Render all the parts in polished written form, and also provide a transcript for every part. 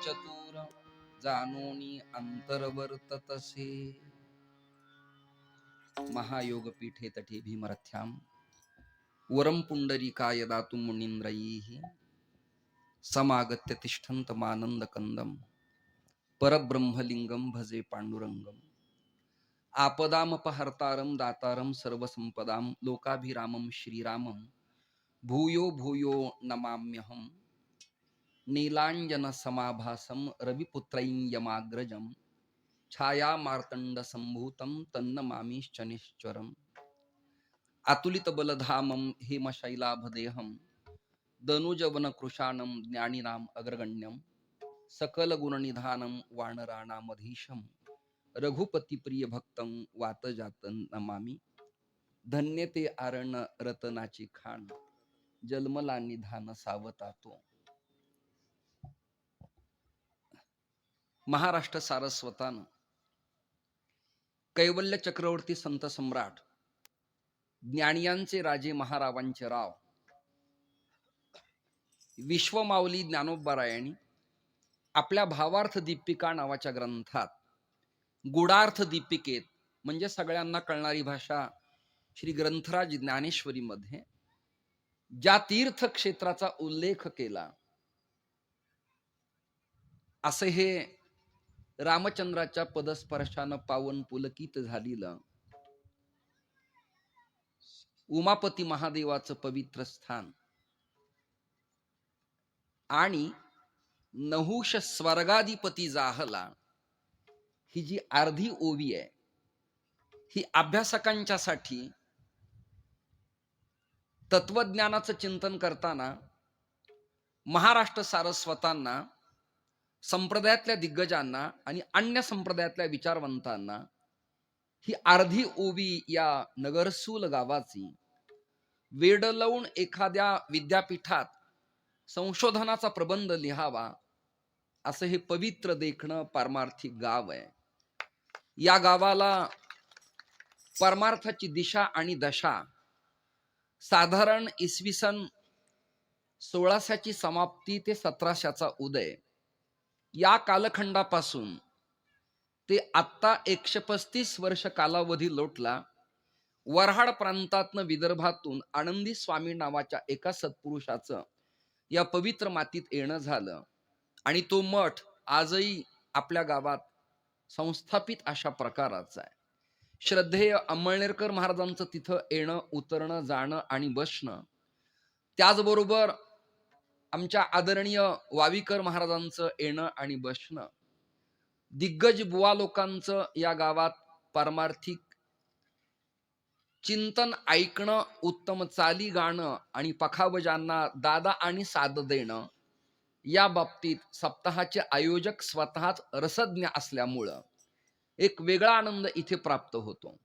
चतुर जानोनी अंतर्वर्ततसे। महायोगपीठे तटे भीमरथ्याम वरम पुंडरीकाय दातुं मुनीन्द्रैः समागत्य तिष्ठन्तमानन्दकन्दं परब्रह्मलिंगं भजे पांडुरंगम। आपदामपहर्तारं दातारं सर्वसंपदां लोकाभिरामं श्रीरामं भूयो भूयो नमाम्यहं। नीलांजनसमाभासं रविपुत्रैयमाग्रजं छाया मार्तंड संभूतं तन्नमामि शनिश्चरम्। अतुलित बलधामं हेमशैलाभदेहं दनुजवन कृशानं ज्ञानिनाम अग्रगण्यं सकल गुणनिधानं वानराणामधीशं रघुपति प्रिय भक्तं वातजातं नमामि। धन्य ते आरण रतनाची खाण जन्मला निधान सावतातो। महाराष्ट्र सारस्वतान कैवल्य चक्रवर्ती संत सम्राट ज्ञानियांचे राजे महारावांचे राव विश्वमाऊली ज्ञानोबारायांनी आपल्या भावार्थ दीपिका नावाच्या ग्रंथात गुडार्थ दीपिकेत म्हणजे सगळ्यांना कळणारी भाषा श्री ग्रंथराज ज्ञानेश्वरी मध्ये ज्या तीर्थ क्षेत्राचा उल्लेख केला असे हे रामचंद्राच्या पदस्पर्शानं पावन पुलकित झालेलं उमापती महादेवाचं पवित्र स्थान आणि नहुष स्वर्गाधिपती जाहला ही जी अर्धी ओवी आहे ही अभ्यासकांच्या साठी तत्वज्ञानाचं चिंतन करताना महाराष्ट्र सारस्वतांना संप्रदायातल्या दिग्गजांना आणि अन्य संप्रदायातल्या विचारवंतांना ही अर्धी ओवी या नगरसूल गावाची वेड लावून एखाद्या विद्यापीठात संशोधनाचा प्रबंध लिहावा असं हे पवित्र देखणं पारमार्थिक गाव आहे। या गावाला परमार्थाची दिशा आणि दशा साधारण इसवी सन 1600ची समाप्ती ते 1700चा उदय या कालखंडापासून ते आता 135 वर्ष कालावधी लोटला। वऱ्हाड प्रांतातनं विदर्भातून आनंदी स्वामी नावाच्या एका सत्पुरुषाचं या पवित्र मातीत येणं झालं आणि तो मठ आजही आपल्या गावात संस्थापित अशा प्रकारचा आहे। श्रद्धेय अंमळनेरकर महाराजांचं तिथं येणं उतरणं जाणं आणि बसणं, त्याचबरोबर आमच्या आदरणीय वावीकर महाराजांचं येणं आणि बसणं, दिग्गज बुवा लोकांचं या गावात पारमार्थिक चिंतन ऐकणं, उत्तम चाली गाणं आणि पखावजांना दादा आणि साद देणं, या बाबतीत सप्ताहाचे आयोजक स्वतःच रसज्ञ असल्यामुळं एक वेगळा आनंद इथे प्राप्त होतो।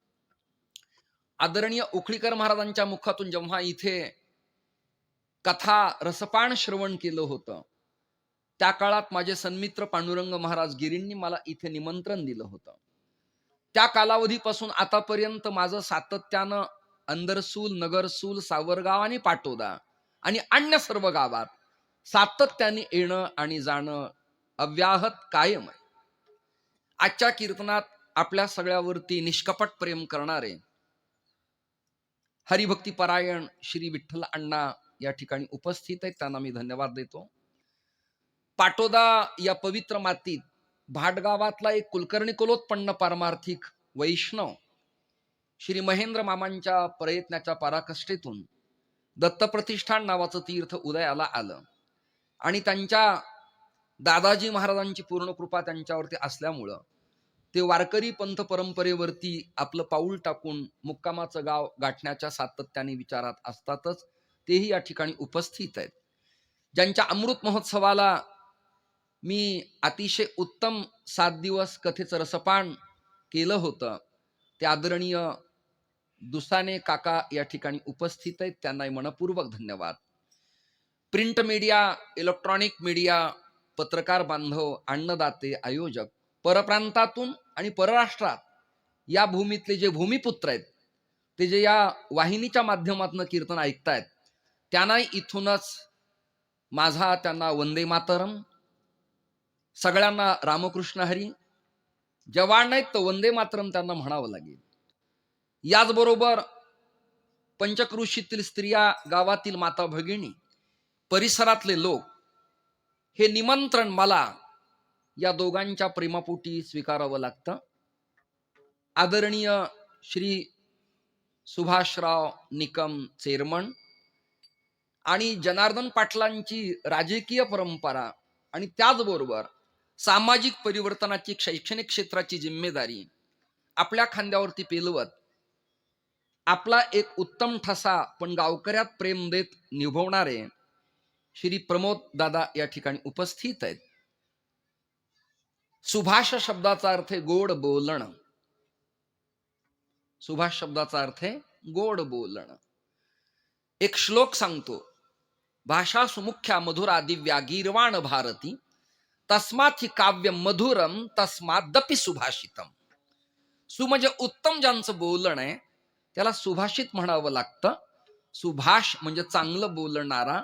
आदरणीय उखळीकर महाराजांच्या मुखातून जेव्हा इथे कथा रसपान श्रवण केलं होतं त्या काळात माझे सन्मित्र पांडुरंग महाराज गिरींनी मला इथे निमंत्रण दिलं होतं। त्या कालावधीपासून आतापर्यंत माझं सातत्यानं अंदरसूल, नगरसूल, सावरगाव आणि पाटोदा आणि अन्य सर्व गावात सातत्याने येणं आणि जाणं अव्याहत कायम आहे। आजच्या कीर्तनात आपल्या सगळ्यावरती निष्कपट प्रेम करणारे हरिभक्ती परायण श्री विठ्ठल अण्णा या ठिकाणी उपस्थित आहेत, त्यांना मी धन्यवाद देतो। पाटोदा या पवित्र मातीत भाटगावातला एक कुलकर्णी कुलोत्पन्न पारमार्थिक वैष्णव श्री महेंद्र मामांच्या प्रयत्नाच्या पराकाष्ठेतून दत्तप्रतिष्ठान नावाचं तीर्थ उदयाला आलं आणि त्यांच्या दादाजी महाराजांची पूर्ण कृपा त्यांच्यावरती असल्यामुळं ते वारकरी पंथ परंपरेवरती आपलं पाऊल टाकून मुक्कामाचं गाव गाठण्याच्या सातत्याने विचारात असतातच, तेही या ठिकाणी उपस्थित आहेत। ज्यांच्या अमृत महोत्सवाला मी अतिशय उत्तम 7 दिवस कथेचं रसपान केलं होतं ते आदरणीय दुसाने काका या ठिकाणी उपस्थित आहेत, त्यांनाही मनपूर्वक धन्यवाद। प्रिंट मीडिया, इलेक्ट्रॉनिक मीडिया, पत्रकार बांधव, अन्नदाते, आयोजक, परप्रांतातून आणि परराष्ट्रात या भूमीतले जे भूमिपुत्र आहेत ते जे या वाहिनीच्या माध्यमातून कीर्तन ऐकतायत त्यांनाही इथूनच माझा त्यांना वंदे मातरम, सगळ्यांना रामकृष्ण हरी. जवान नाहीत तर वंदे मातरम त्यांना म्हणावं लागेल. याचबरोबर पंचक्रोशीतील स्त्रिया, गावातील माता भगिनी, परिसरातले लोक, हे निमंत्रण मला या दोघांच्या प्रेमापोटी स्वीकारावं लागतं. आदरणीय श्री सुभाषराव निकम चेअरमन आणि जनार्दन पाटलांची राजकीय परंपरा आणि त्याचबरोबर सामाजिक परिवर्तनाची, शैक्षणिक क्षेत्राची जिम्मेदारी आपल्या खांद्यावरती पेलवत आपला एक उत्तम ठसा पण गावकऱ्यात प्रेम देत निभवणारे श्री प्रमोद दादा या ठिकाणी उपस्थित आहेत. सुभाष शब्दाचा अर्थ आहे गोड बोलणं. सुभाष शब्दाचा अर्थ आहे गोड बोलणं. एक श्लोक सांगतो, भाषा सुमुख्या मधुरा दिव्या गीर्वाण भारती तस्मात ही काव्य मधुरम तस्मादपि सुभाषितम. सु म्हणजे उत्तम ज्यांचं बोलणं आहे त्याला सुभाषित म्हणावं लागतं. सुभाष म्हणजे चांगलं बोलणारा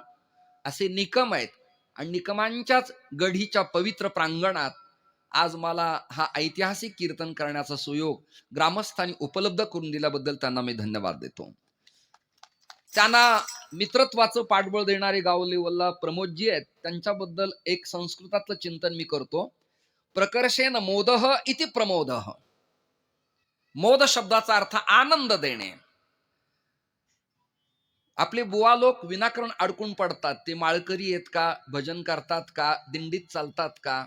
असे निकम आहेत. आणि निकमांच्याच गढीच्या पवित्र प्रांगणात आज मला हा ऐतिहासिक कीर्तन करण्याचा सुयोग ग्रामस्थांनी उपलब्ध करून दिल्याबद्दल त्यांना मी धन्यवाद देतो. त्यांना मित्रत्वाचं पाठबळ देणारे गाव लेवलला प्रमोदजी आहेत, त्यांच्याबद्दल एक संस्कृतातलं चिंतन मी करतो. प्रकर्षेन मोदः इति प्रमोदः. मोद शब्दाचा अर्थ आनंद देणे. आपले बुवा लोक विनाकारण अडकून पडतात. ते माळकरी आहेत का, भजन करतात का, दिंडीत चालतात का,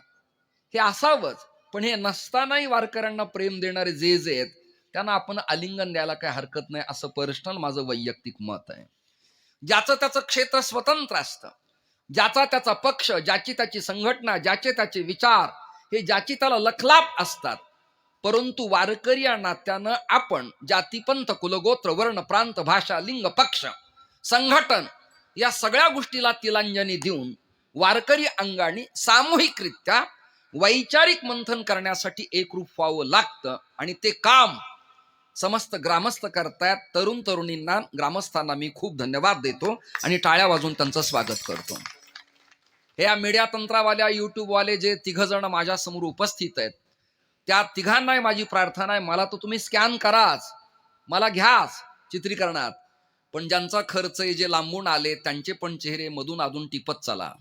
हे असावंच. पण हे नसतानाही वारकऱ्यांना प्रेम देणारे जे जे आहेत त्यांना आपण आलिंगन द्यायला काही हरकत नाही, असं पर्सनल माझं वैयक्तिक मत आहे. ज्याचं त्याचं क्षेत्र स्वतंत्र असतं, ज्याचा त्याचा पक्ष, ज्याची त्याची संघटना, ज्याचे त्याचे विचार हे ज्याची त्याला लखलाप असतात. परंतु वारकरी या नात्यानं आपण जातीपंथ कुलगोत्र वर्ण प्रांत भाषा लिंग पक्ष संघटन या सगळ्या गोष्टीला तिलांजली देऊन वारकरी अंगाने सामूहिकरित्या वैचारिक मंथन करण्यासाठी एकरूप व्हावं लागतं. आणि ते काम समस्त ग्रामस्थ करतायत. तरुण तरुणींना, ग्रामस्थांना मी खूप धन्यवाद देतो आणि टाळ्या वाजवून त्यांचं स्वागत करतो. हे या मीडिया तंत्रावाल्या, युट्यूबवाले जे तिघ जण माझ्या समोर उपस्थित आहेत, त्या तिघांनाही माझी प्रार्थना आहे, मला तर तुम्ही स्कॅन कराच, मला घ्याच चित्रीकरणात, पण ज्यांचा खर्च आहे, जे लांबून आले, त्यांचे पण चेहरे मधून अधून टिपत चला.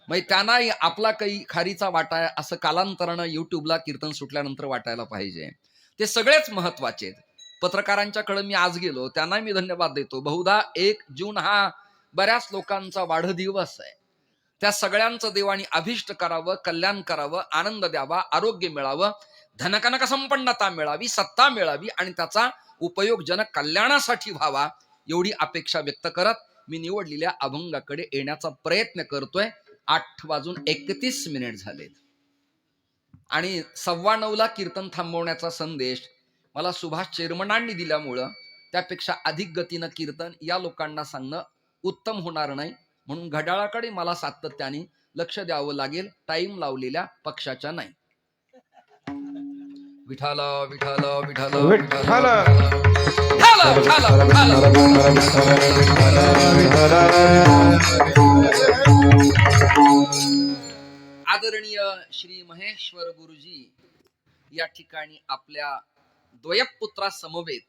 मग त्यांनाही आपला काही खारीचा वाटा आहे असं कालांतरानं युट्यूबला कीर्तन सुटल्यानंतर वाटायला पाहिजे. ते सगळेच महत्वाचे आहेत. पत्रकारांच्याकडे मी आज गेलो, त्यांनाही मी धन्यवाद देतो. बहुधा 1 जून हा बऱ्याच लोकांचा वाढदिवस आहे. त्या सगळ्यांचं देवानी अभिष्ट करावं, कल्याण करावं, आनंद द्यावा, आरोग्य मिळावं, धनकनक संपन्नता मिळावी, सत्ता मिळावी आणि त्याचा उपयोग जनकल्याणासाठी व्हावा, एवढी अपेक्षा व्यक्त करत मी निवडलेल्या अभंगाकडे येण्याचा प्रयत्न करतोय. 8:31 झालेत आणि 9:15 कीर्तन थांबवण्याचा संदेश मला सुभाष चेअरमनांनी दिल्यामुळं त्यापेक्षा अधिक गतीनं कीर्तन या लोकांना सांगणं उत्तम होणार नाही. म्हणून घड्याळाकडे मला सातत्याने लक्ष द्यावं लागेल, टाइम लावलेल्या पक्षाच्या नाही. विठाल विठाल विठाल विठाल. आदरणीय श्री महेश्वर गुरुजी या ठिकाणी आपल्या द्वयपुत्रा समवेत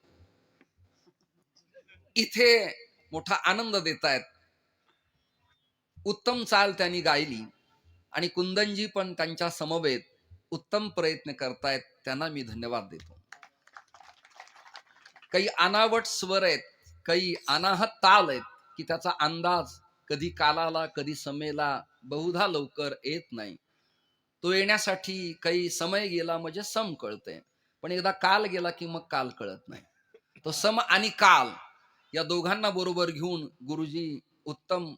इथे मोठा आनंद देत आहेत. उत्तम चाल त्यांनी गायली आणि कुंदनजी पण त्यांच्या समवेत उत्तम प्रयत्न करतायत, त्यांना मी धन्यवाद देतो. काही अनावट स्वर आहेत, काही अनाहत ताल आहेत की त्याचा अंदाज कधी कालाला कधी समेला बहुधा लवकर येत नाही. तो येण्यासाठी काही समय गेला म्हणजे सम कळते, पण एकदा काल गेला की मग काल कळत नाही. तो सम आणि काल या दोघांना बरोबर घेऊन गुरुजी उत्तम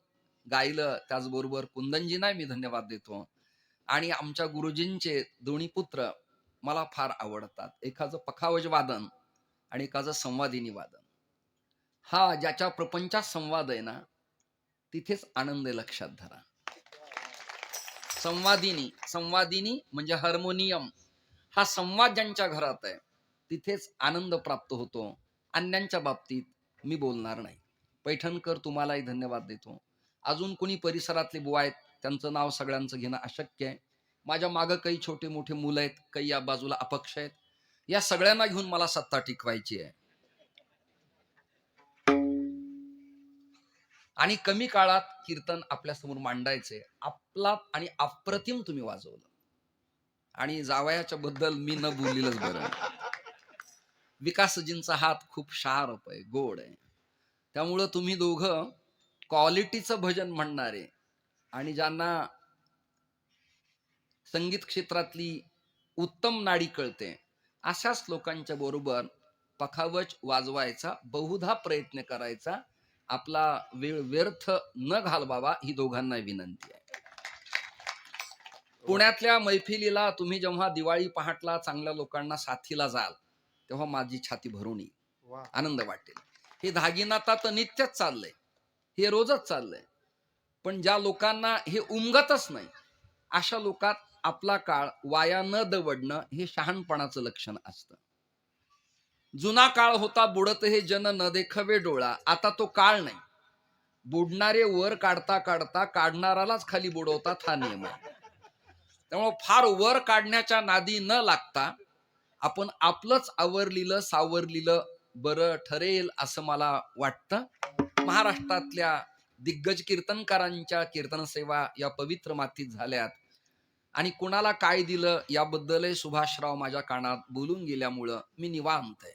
गायलं. त्याचबरोबर कुंदनजींना मी धन्यवाद देतो. आणि आमच्या गुरुजींचे दोन्ही पुत्र मला फार आवडतात. एकाचं पखावज वादन आणि एकाचं संवादिनी वादन. हा ज्याच्या प्रपंचात संवाद आहे ना, तिथेच आनंद लक्षात धरा. संवादिनी, संवादिनी म्हणजे हार्मोनियम. हा संवाद ज्यांच्या घरात आहे तिथेच आनंद प्राप्त होतो. अन्यांच्या बाबतीत मी बोलणार नाही. पैठणकर तुम्हालाही धन्यवाद देतो. अजून कोणी परिसरातले बुवा आहेत, त्यांचं नाव सगळ्यांचं घेणं अशक्य आहे. माझ्या मागं काही छोटे मोठे मुलं आहेत, काही या बाजूला अपक्ष आहेत. या सगळ्यांना घेऊन मला सत्ता टिकवायची आहे. आणि कमी काळात कीर्तन आपल्यासमोर मांडायचंय. आपलात आणि अप्रतिम तुम्ही वाजवलं. आणि जावयाच्या बद्दल मी न बोललेलंच बरं. विकासजींचा हात खूप शार्प आहे, गोड आहे. त्यामुळं तुम्ही दोघं क्वालिटीचं भजन म्हणणारे आणि ज्यांना संगीत क्षेत्रातली उत्तम नाडी कळते, अशाच लोकांच्या बरोबर पखावज वाजवायचा, बहुधा प्रयत्न करायचा. आपला वेळ व्यर्थ न घालवावा ही दोघांना विनंती आहे. पुण्यातल्या मैफिलीला तुम्ही जेव्हा दिवाळी पहाटला चांगल्या लोकांना साथीला जाल, तेव्हा माझी छाती भरून येईल, आनंद वाटेल. हे दागिनाता तर नित्यच चाललंय, हे रोजच चाललंय. पण ज्या लोकांना हे उमगतच नाही, अशा लोकात आपला काळ वाया न दवडणं हे शहाणपणाचं लक्षण असतं. जुना काळ होता बुडत हे जन न देखवे डोळा, आता तो काळ नाही. बुडणारे वर काढता काढता काढणारालाच खाली बुडवतात, हा नियम आहे. त्यामुळे फार वर काढण्याच्या नादी न लागता आपण आपलंच आवरलेलं सावरलेलं बरं ठरेल असं मला वाटतं. महाराष्ट्रातल्या दिग्गज कीर्तनकारांच्या कीर्तन सेवा या पवित्र मातीत झाल्यात आणि कुणाला काय दिलं याबद्दलही सुभाषराव माझ्या कानात बोलून गेल्यामुळं मी निवांत आहे.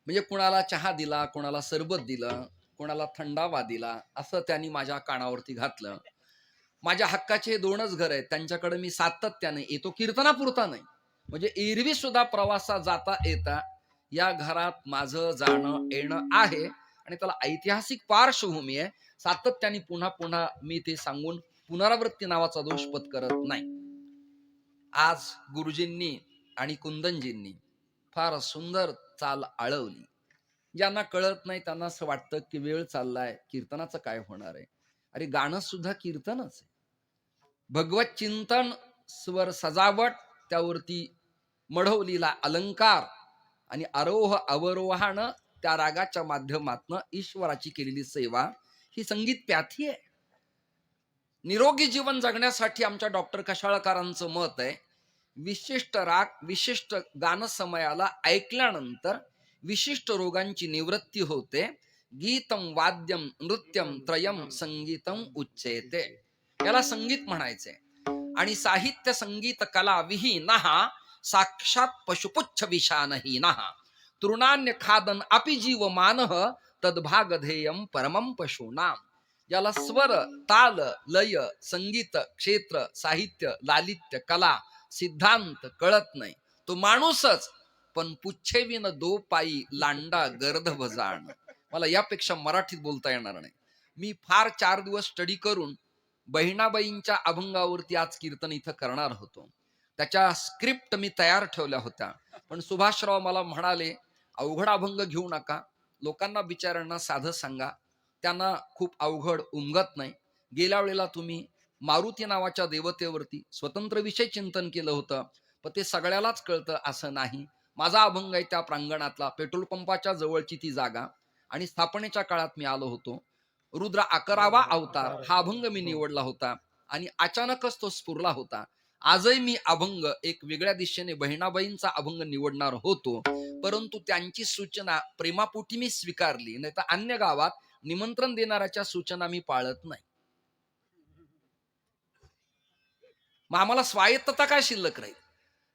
म्हणजे कुणाला चहा दिला, कुणाला सरबत दिलं, कुणाला थंडावा दिला, असं त्यांनी माझ्या कानावरती घातलं. माझ्या हक्काचे दोनच घर आहेत, त्यांच्याकडे मी सातत्याने येतो, कीर्तनापुरता नाही. म्हणजे एरवी सुद्धा प्रवासात जाता येता या घरात माझं जाणं येणं आहे आणि त्याला ऐतिहासिक पार्श्वभूमी आहे. सातत्याने पुन्हा पुन्हा मी ते सांगून पुनरावृत्ती नावाचा दोष पत्करत नाही. आज गुरुजींनी आणि कुंदनजींनी फार सुंदर चाल आळवली. ज्यांना कळत नाही त्यांना असं वाटतं की वेळ चाललाय, कीर्तनाचं काय होणार आहे. अरे गाणं सुद्धा कीर्तनच आहे. भगवत चिंतन, स्वर सजावट, त्यावरती मढवलीला अलंकार आणि आरोह अवरोहान त्या रागाच्या माध्यमातून ईश्वराची केलेली सेवा ही संगीत प्याथी आहे. निरोगी जीवन जगण्यासाठी आमच्या डॉक्टर कशाळकरांचं मत आहे, विशिष्ट राग विशिष्ट गान समयाला ऐकल्यानंतर विशिष्ट रोगांची निवृत्ती होते. गीतम वाद्यम नृत्यम त्रयम संगीतम उच्चेते. याला संगीत म्हणायचे. आणि साहित्य संगीत कला विहीनः साक्षात पशुपुच्छ विषानहीनः तृणान्य खादन अपि जीव मानः तद्भागधेयम परमं पशूनाम. ज्याला स्वर ताल लय संगीत क्षेत्र साहित्य लालित्य कला सिद्धांत कळत नाही, तो माणूसच. पण पुच्छेविन दो पायी लांडा गर्द भजाण. मला यापेक्षा मराठीत बोलता येणार नाही. मी फार 4 दिवस स्टडी करून बहिणाबाईंच्या अभंगावरती आज कीर्तन इथं करणार होतो. त्याच्या स्क्रिप्ट मी तयार ठेवल्या होत्या. पण सुभाषराव मला म्हणाले, अवघड अभंग घेऊ नका, लोकांना बिचाऱ्यांना साधं सांगा, त्यांना खूप अवघड उमगत नाही. गेल्या वेळेला तुम्ही मारुती नावाच्या देवतेवरती स्वतंत्र विषय चिंतन केलं होतं, पण ते सगळ्यालाच कळतं असं नाही. माझा अभंग आहे त्या प्रांगणातला, पेट्रोल पंपाच्या जवळची ती जागा, आणि स्थापनेच्या काळात मी आलो होतो. रुद्र 11वा अवतार हा अभंग मी निवडला होता आणि अचानकच तो स्फुरला होता. आजही मी अभंग एक वेगळ्या दिशेने बहिणाबाईंचा अभंग निवडणार होतो, परंतु त्यांची सूचना प्रेमापोटी मी स्वीकारली. नाही तर अन्य गावात निमंत्रण देणाऱ्याच्या सूचना मी पाळत नाही. मग आम्हाला स्वायत्तता काय शिल्लक राहील,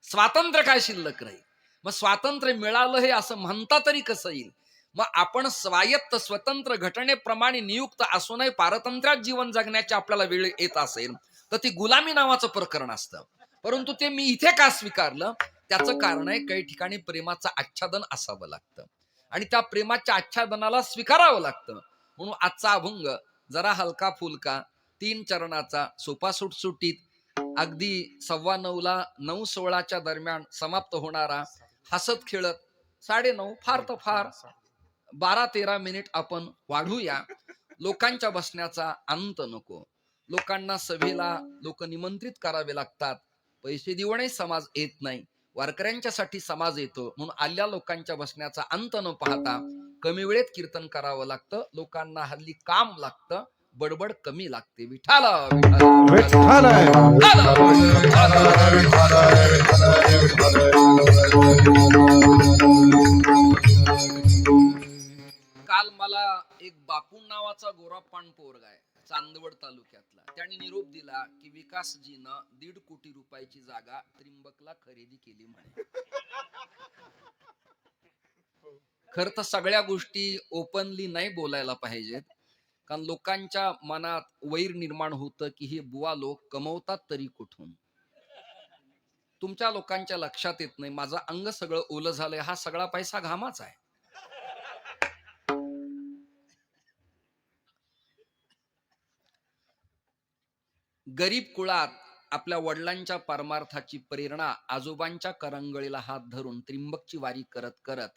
स्वातंत्र्य काय शिल्लक राहील. मग स्वातंत्र्य मिळालं हे असं म्हणता तरी कसं येईल. मग आपण स्वायत्त स्वतंत्र घटनेप्रमाणे नियुक्त असूनही पारतंत्र्यात जीवन जगण्याची आपल्याला वेळ येत असेल तर ती गुलामी नावाचं प्रकरण असतं. परंतु ते मी इथे का स्वीकारलं, त्याचं कारण आहे काही ठिकाणी प्रेमाचं आच्छादन असावं लागतं आणि त्या प्रेमाच्या आच्छादनाला स्वीकारावं लागतं. म्हणून आजचा अभंग जरा हलका फुलका 3 चरणाचा सोपा सुटसुटीत अगदी 9:15ला 9:16च्या दरम्यान समाप्त होणारा, हसत खेळत 9:30 फार तर फार 12-13 मिनिट आपण वाढूया. लोकांच्या बसण्याचा अंत नको. लोकांना सभेला लोक निमंत्रित करावे लागतात. पैसे देऊनही समाज येत नाही, वारकऱ्यांच्यासाठी समाज येतो. म्हणून आल्या लोकांच्या बसण्याचा अंत न पाहता कमी वेळेत कीर्तन करावं लागतं. लोकांना हल्ली काम लागतं, बडबड कमी लागते. विठाल काल मला एक बापू नावाचा गोरापान पोरगा आहे चांदवड तालुक्यातला, त्याने निरोप दिला की विकासजीनं 1.5 कोटी रुपयाची जागा त्रिंबकला खरेदी केली म्हणे. खर तर सगळ्या गोष्टी ओपनली नाही बोलायला पाहिजेत, कारण लोकांच्या मनात वैर निर्माण होतं की हे बुवा लोक कमवतात तरी कुठून. तुमच्या लोकांच्या लक्षात येत नाही माझं अंग सगळं ओलं झालंय, हा सगळा पैसा घामाचा आहे. गरीब कुळात आपल्या वडिलांच्या परमार्थाची प्रेरणा आजोबांच्या करंगळीला हात धरून त्रिंबकची वारी करत करत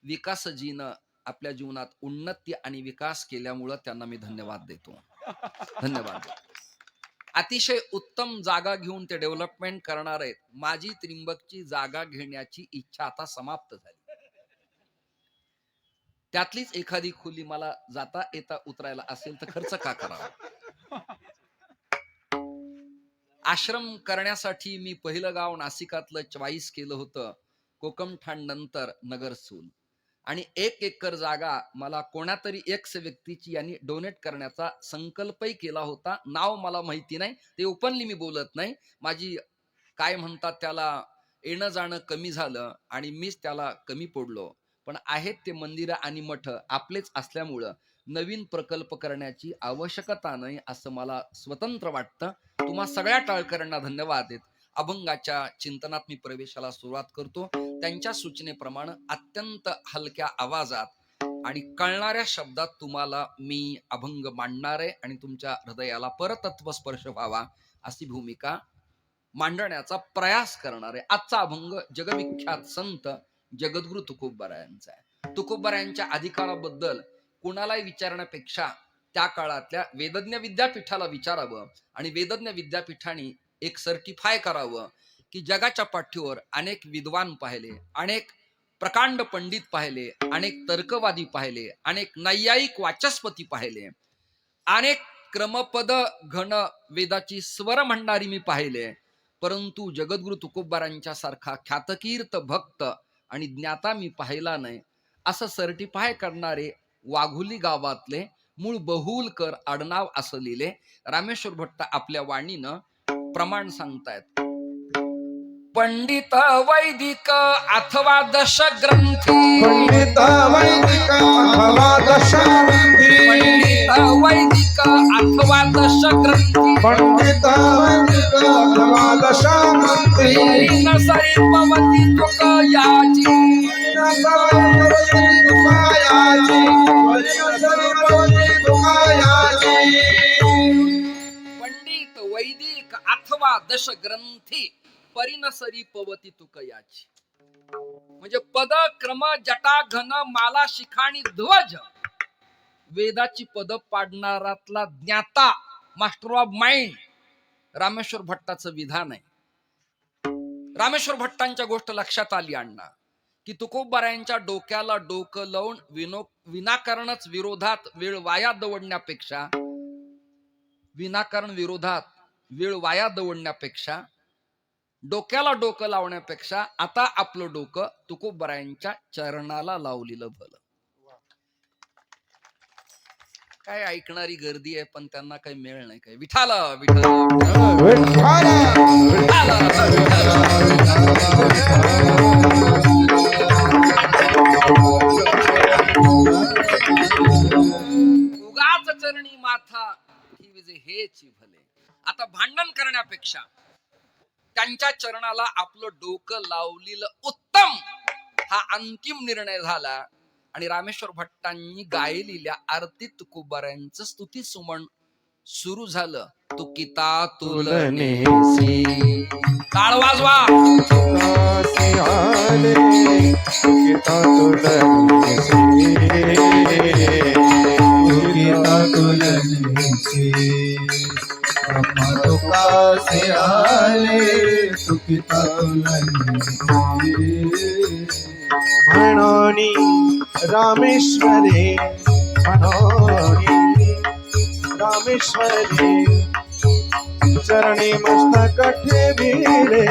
विकासजीनं आपल्या जीवनात उन्नती आणि विकास केल्यामुळं त्यांना मी धन्यवाद देतो. धन्यवाद. अतिशय उत्तम जागा घेऊन ते डेव्हलपमेंट करणार आहेत. माझी त्रिंबकची जागा घेण्याची इच्छा आता समाप्त झाली. त्यातलीच एखादी खोली मला जाता येता उतरायला असेल तर खर्च का करावा. आश्रम करण्यासाठी मी पहिलं गाव नाशिकातलं चॉईस केलं होतं, कोकमठाण नंतर नगरसूल. आणि 1 एकर जागा मला कोणातरी एक्स व्यक्तीची यांनी डोनेट करण्याचा संकल्पही केला होता. नाव मला माहिती नाही, ते ओपनली मी बोलत नाही. माझी काय म्हणतात त्याला येणं जाणं कमी झालं आणि मीच त्याला कमी पडलो. पण आहेत ते मंदिरं आणि मठ आपलेच असल्यामुळं नवीन प्रकल्प करण्याची आवश्यकता नाही असं मला स्वतंत्र वाटतं. तुम्हा सगळ्या टाळकऱ्यांना धन्यवाद देत अभंगाच्या चिंतनात मी प्रवेशाला सुरुवात करतो. त्यांच्या सूचनेप्रमाणे अत्यंत हलक्या आवाजात आणि कळणाऱ्या शब्दात तुम्हाला मी अभंग मांडणार आहे आणि तुमच्या हृदयाला परतत्व स्पर्श व्हावा अशी भूमिका मांडण्याचा प्रयास करणार आहे. आजचा अभंग जगविख्यात संत जगद्गुरु तुकोबरायांचा आहे. तुकोबरायांच्या अधिकाराबद्दल कुणालाही विचारण्यापेक्षा त्या काळातल्या वेदज्ञ विद्यापीठाला विचारावं आणि वेदज्ञ विद्यापीठाने एक सर्टिफाय करावं की जगाच्या पाठीवर अनेक विद्वान पाहिले, अनेक प्रकांड पंडित पाहिले, अनेक तर्कवादी पाहिले, अनेक नैयायिक वाचस्पती पाहिले, अनेक क्रमपद घन वेदाची स्वर म्हणणारी मी पाहिले, परंतु जगद्गुरु तुकोबरांच्या सारखा ख्यातकीर्त भक्त आणि ज्ञाता मी पाहिला नाही. असं सर्टिफाय करणारे वाघुली गावातले मूळ बहुलकर आडनाव असं लिहिले. रामेश्वर भट्ट आपल्या वाणीनं प्रमाण सांगतायत. पंडित वैदिक अथवा दशग्रंथी, पंडित वैदिक अथवा दशग्रंथी, पंडित वैदिक अथवा दशग्रंथी, पंडित वैदिक अथवा दशग्रंथी, न सरी पवती तुक याची, न सरी तुकायाची, न सरी तुकायाची. पंडित वैदिक अथवा दशग्रंथी परिनसरी पवती तुकयाची. म्हणजे पद क्रम जटा घन माला शिखाणी ध्वज वेदाची पद पाडणारातला ज्ञाता मास्टर ऑफ माइंड रामेश्वर भट्टाचं विधान आहे. रामेश्वर भट्टांच्या गोष्ट लक्षात आली अण्णा की तुकोबरायांच्या डोक्याला डोकं लावून विनाकारणच विरोधात वेळ वाया दवडण्यापेक्षा, विनाकारण विरोधात वेळ वाया दवडण्यापेक्षा, डोक्याला डोकं लावण्यापेक्षा आता आपलं डोकं तुकोबरायांच्या चरणाला लावलेलं भलं. काय ऐकणारी गर्दी आहे पण त्यांना काही मेळ नाही. काय विठाला विठाला उगाच चरणी माथा ही विजे हेची भले. आता भांडण करण्यापेक्षा त्यांच्या चरणाला आपलं डोकं लावलेलं उत्तम हा अंतिम निर्णय झाला. आणि रामेश्वर भट्टांनी गायलेल्या आरतीत तुकोबरायांचं स्तुती सुमन सुरू झालं. तुकिता तुलनेसी, टाळ वाजवा. तुकिता तुलनेसी, तुकिता तुलनेसी, तुकासे आले, तुकिता तुलनेसी. म्हणोनी रामेश्वरे, म्हणोनी रामेश्वरे रामेश्वरी चरणी मस्तक ठेविले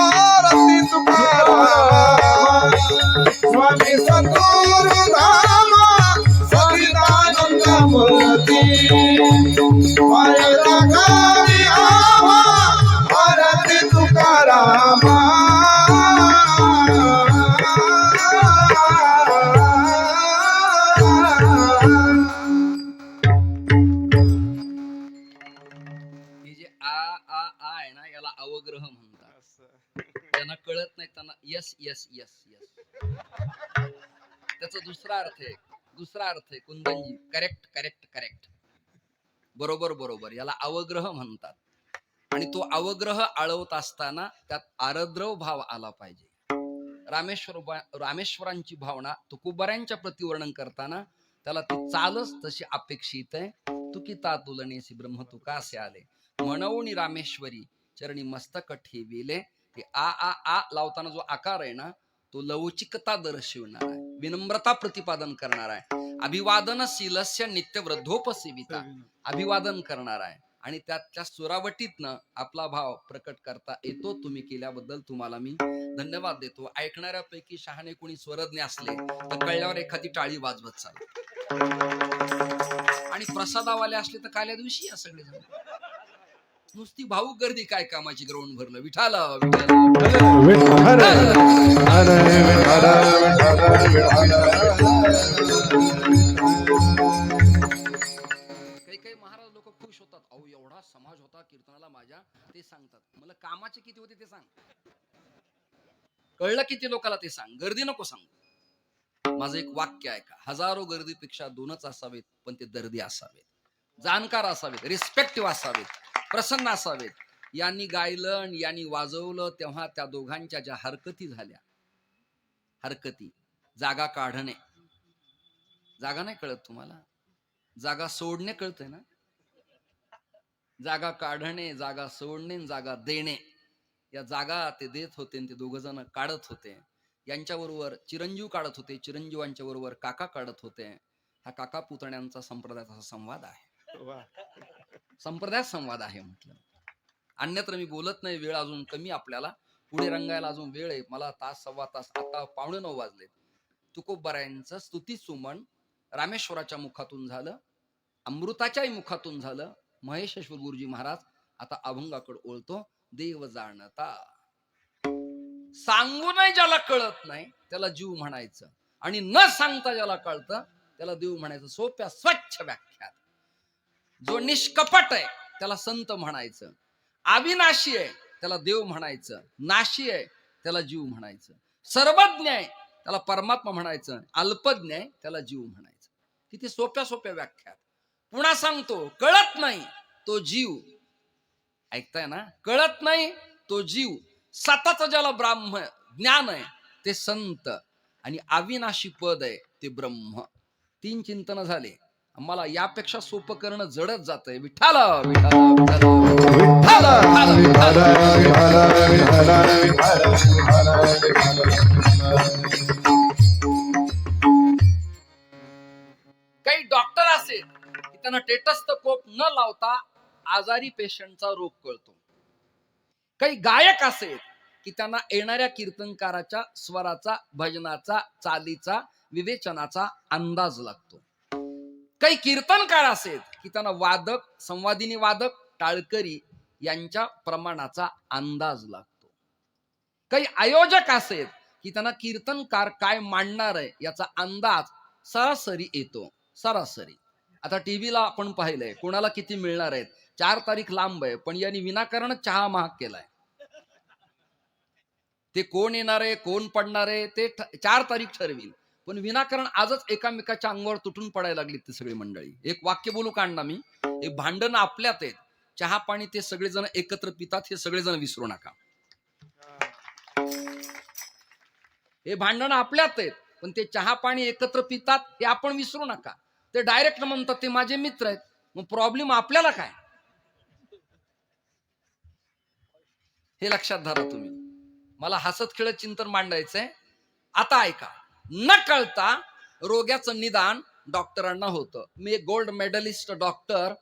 आरती तुकाराम स्वामी सद्गुरु राम सचिदानंद मूर्ती माय रागावी आवा आरती तुकाराम हे जे आ आहे ना, याला अवग्रह म्हणतात. त्यांना कळत नाही, त्यांना यस यस यस यस त्याचा दुसरा अर्थ आहे कुंदनजी. करेक्ट करेक्ट करेक्ट, बरोबर बरोबर, याला अवग्रह म्हणतात. आणि तो अवग्रह आळवत असताना त्यात आरद्रव भाव आला पाहिजे. रामेश्वरांची भावना तुकोबाऱ्यांच्या प्रतिवर्णन करताना त्याला ती चालच तशी अपेक्षित आहे. तुकिता तुलनेसी ब्रह्म तुकासे आले, म्हणून रामेश्वरी चरणी मस्तक ठेविले. ते आ लावताना जो आकार आहे ना, तो लवचिकता दर्शविणार आहे, विनम्रता प्रतिपादन करणार आहे. अभिवादनशीलस्य नित्य वृद्धोपसेविता, अभिवादन करणार आहे. आणि त्याच्या सुरावटीतनं आपला भाव प्रकट करता येतो. तुम्ही केल्याबद्दल तुम्हाला मी धन्यवाद देतो. ऐकणाऱ्यापैकी शहाणे कोणी स्वरज्ञ असले तर कळल्यावर एखादी टाळी वाजवत चाल. आणि प्रसादावाले असले तर काल्या दिवशी या सगळे जण. नुसती भाऊक गर्दी काय कामाची, ग्राउंड भरलं. विठाल काही महाराज लोक खुश होतात. अहो एवढा समाज होता कीर्तनाला माझ्या, ते सांगतात. मला कामाचे किती होते ते सांग, कळलं किती लोकाला ते सांग, गर्दी नको सांग. माझं एक वाक्य आहे का, हजारो गर्दीपेक्षा दोनच असावेत, पण ते दर्दी असावेत, जाणकार असावेत, रिस्पेक्टिव्ह असावेत, प्रसन्न असावेत. यांनी गायलं आणि यांनी वाजवलं तेव्हा त्या दोघांच्या ज्या हरकती झाल्या, हरकती, जागा काढणे, जागा नाही कळत तुम्हाला, जागा सोडणे कळतंय ना. जागा काढणे, जागा सोडणे, जागा देणे, या जागा ते देत होते आणि ते दोघ जण काढत होते. यांच्याबरोबर चिरंजीव काढत होते, चिरंजीवांच्या बरोबर काका काढत होते. हा काका पुतण्यांचा संप्रदायाचा संवाद आहे, संप्रदाय संवाद आहे म्हटलं. अन्यत्र मी बोलत नाही, वेळ अजून कमी आपल्याला, पुढे रंगायला अजून वेळ आहे. मला तास सव्वा तास, आता 8:45 वाजले. तुकोबारायांचं स्तुती सुमन रामेश्वराच्या मुखातून झालं, अमृताच्याही मुखातून झालं. महेश्वर गुरुजी महाराज आता अभंगाकडे ओळतो. देव जाणता, सांगू नाही ज्याला कळत नाही त्याला जीव म्हणायचं, आणि न सांगता ज्याला कळतं त्याला देव म्हणायचं. सोप्या स्वच्छ व्याख्यात. जो निष्कपट आहे त्याला संत म्हणायचं, अविनाशी आहे त्याला देव म्हणायचं, नाशी आहे त्याला जीव म्हणायचं, सर्वज्ञ आहे त्याला परमात्मा म्हणायचं, अल्पज्ञ आहे त्याला जीव म्हणायचं. किती सोप्या सोप्या व्याख्यात. पुन्हा सांगतो, कळत नाही तो जीव, ऐकताय ना, कळत नाही तो जीव, सतत ज्याला ब्राह्म ज्ञान आहे ते संत, आणि अविनाशी पद आहे ते ब्रह्म. 3 चिंतन झाले. मला यापेक्षा सोपं करणं जडच जातंय. विठ्ठल काही डॉक्टर असेल की त्यांना टेटस्कोप न लावता आजारी पेशंटचा रोग कळतो. काही गायक असेल की त्यांना येणाऱ्या कीर्तनकाराच्या स्वराचा, भजनाचा, चालीचा, विवेचनाचा अंदाज लागतो. काही कीर्तनकार असेल की त्यांना वादक, संवादिनी वादक, टाळकरी यांच्या प्रमाणाचा अंदाज लागतो. काही आयोजक असेल की त्यांना कीर्तनकार काय मांडणार आहे याचा अंदाज सरासरी येतो. सरासरी. आता टीव्हीला आपण पाहिलंय कोणाला किती मिळणार आहेत. 4 तारीख लांब आहे, पण यांनी विनाकारण चहा महाग केलाय. ते कोण येणार आहे, कोण पडणार आहे ते 4 तारीख ठरविल, पण विनाकारण आजच एकामेकाच्या अंगावर तुटून पडायला लागली ती सगळी मंडळी. एक वाक्य बोलू काढणार मी, एक भांडण आपल्यात आहेत, चहा पाणी ते सगळेजण एकत्र पितात, हे सगळेजण विसरू नका. हे भांडण आपल्यात आहेत, पण ते चहा पाणी एकत्र पितात हे आपण विसरू नका. ते डायरेक्ट म्हणतात ते माझे मित्र आहेत, मग प्रॉब्लेम आपल्याला काय, हे लक्षात धरा तुम्ही. मला हसत खेळत चिंतन मांडायचंय. आता ऐका, न कळता रोग्याचं निदान डॉक्टरांना होतं. मी एक गोल्ड मेडलिस्ट डॉक्टर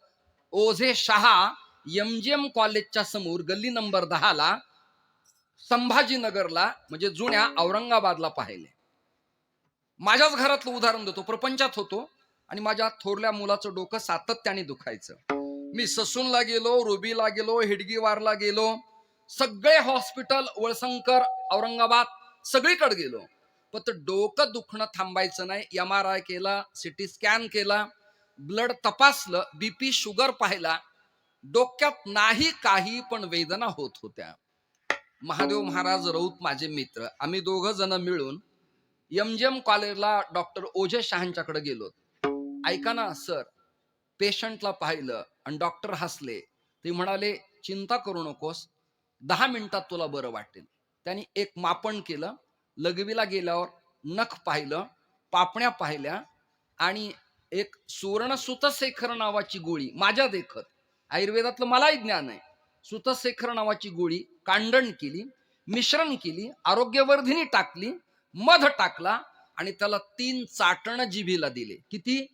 ओझे शहा MGM कॉलेजच्या समोर गल्ली नंबर 10 संभाजीनगरला म्हणजे जुन्या औरंगाबादला पाहिले. माझ्याच घरातलं उदाहरण देतो. प्रपंचात होतो आणि माझ्या थोरल्या मुलाचं डोकं सातत्याने दुखायचं. मी ससूनला गेलो, रुबीला गेलो, हिडगीवारला गेलो, सगळे हॉस्पिटल, वळसंकर, औरंगाबाद सगळीकडे गेलो, पण ते डोकं दुखणं थांबायचं नाही. MRI केला, CT स्कॅन केला, ब्लड तपासलं, BP शुगर पाहिला, डोक्यात नाही काही पण वेदना होत होत्या. महादेव महाराज राऊत माझे मित्र, आम्ही दोघं जण मिळून MGM कॉलेजला डॉक्टर ओझे शहांच्याकडे गेलो. ऐका ना सर, पेशंटला पाहिलं आणि डॉक्टर हसले. ते म्हणाले चिंता करू नकोस, 10 मिनिटात तुला बरं वाटेल. त्यांनी एक मापन केलं, लघवीला गेल्यावर नख पाहिलं, पापण्या पाहिल्या आणि एक सुवर्णसुतशेखर नावाची गोळी माझ्या देखत, आयुर्वेदातलं मलाही ज्ञान आहे, सुतशेखर नावाची गोळी कांडण केली, मिश्रण केली, आरोग्यवर्धिनी टाकली, मध टाकला आणि त्याला 3 चाटण जिभेला दिले. किती?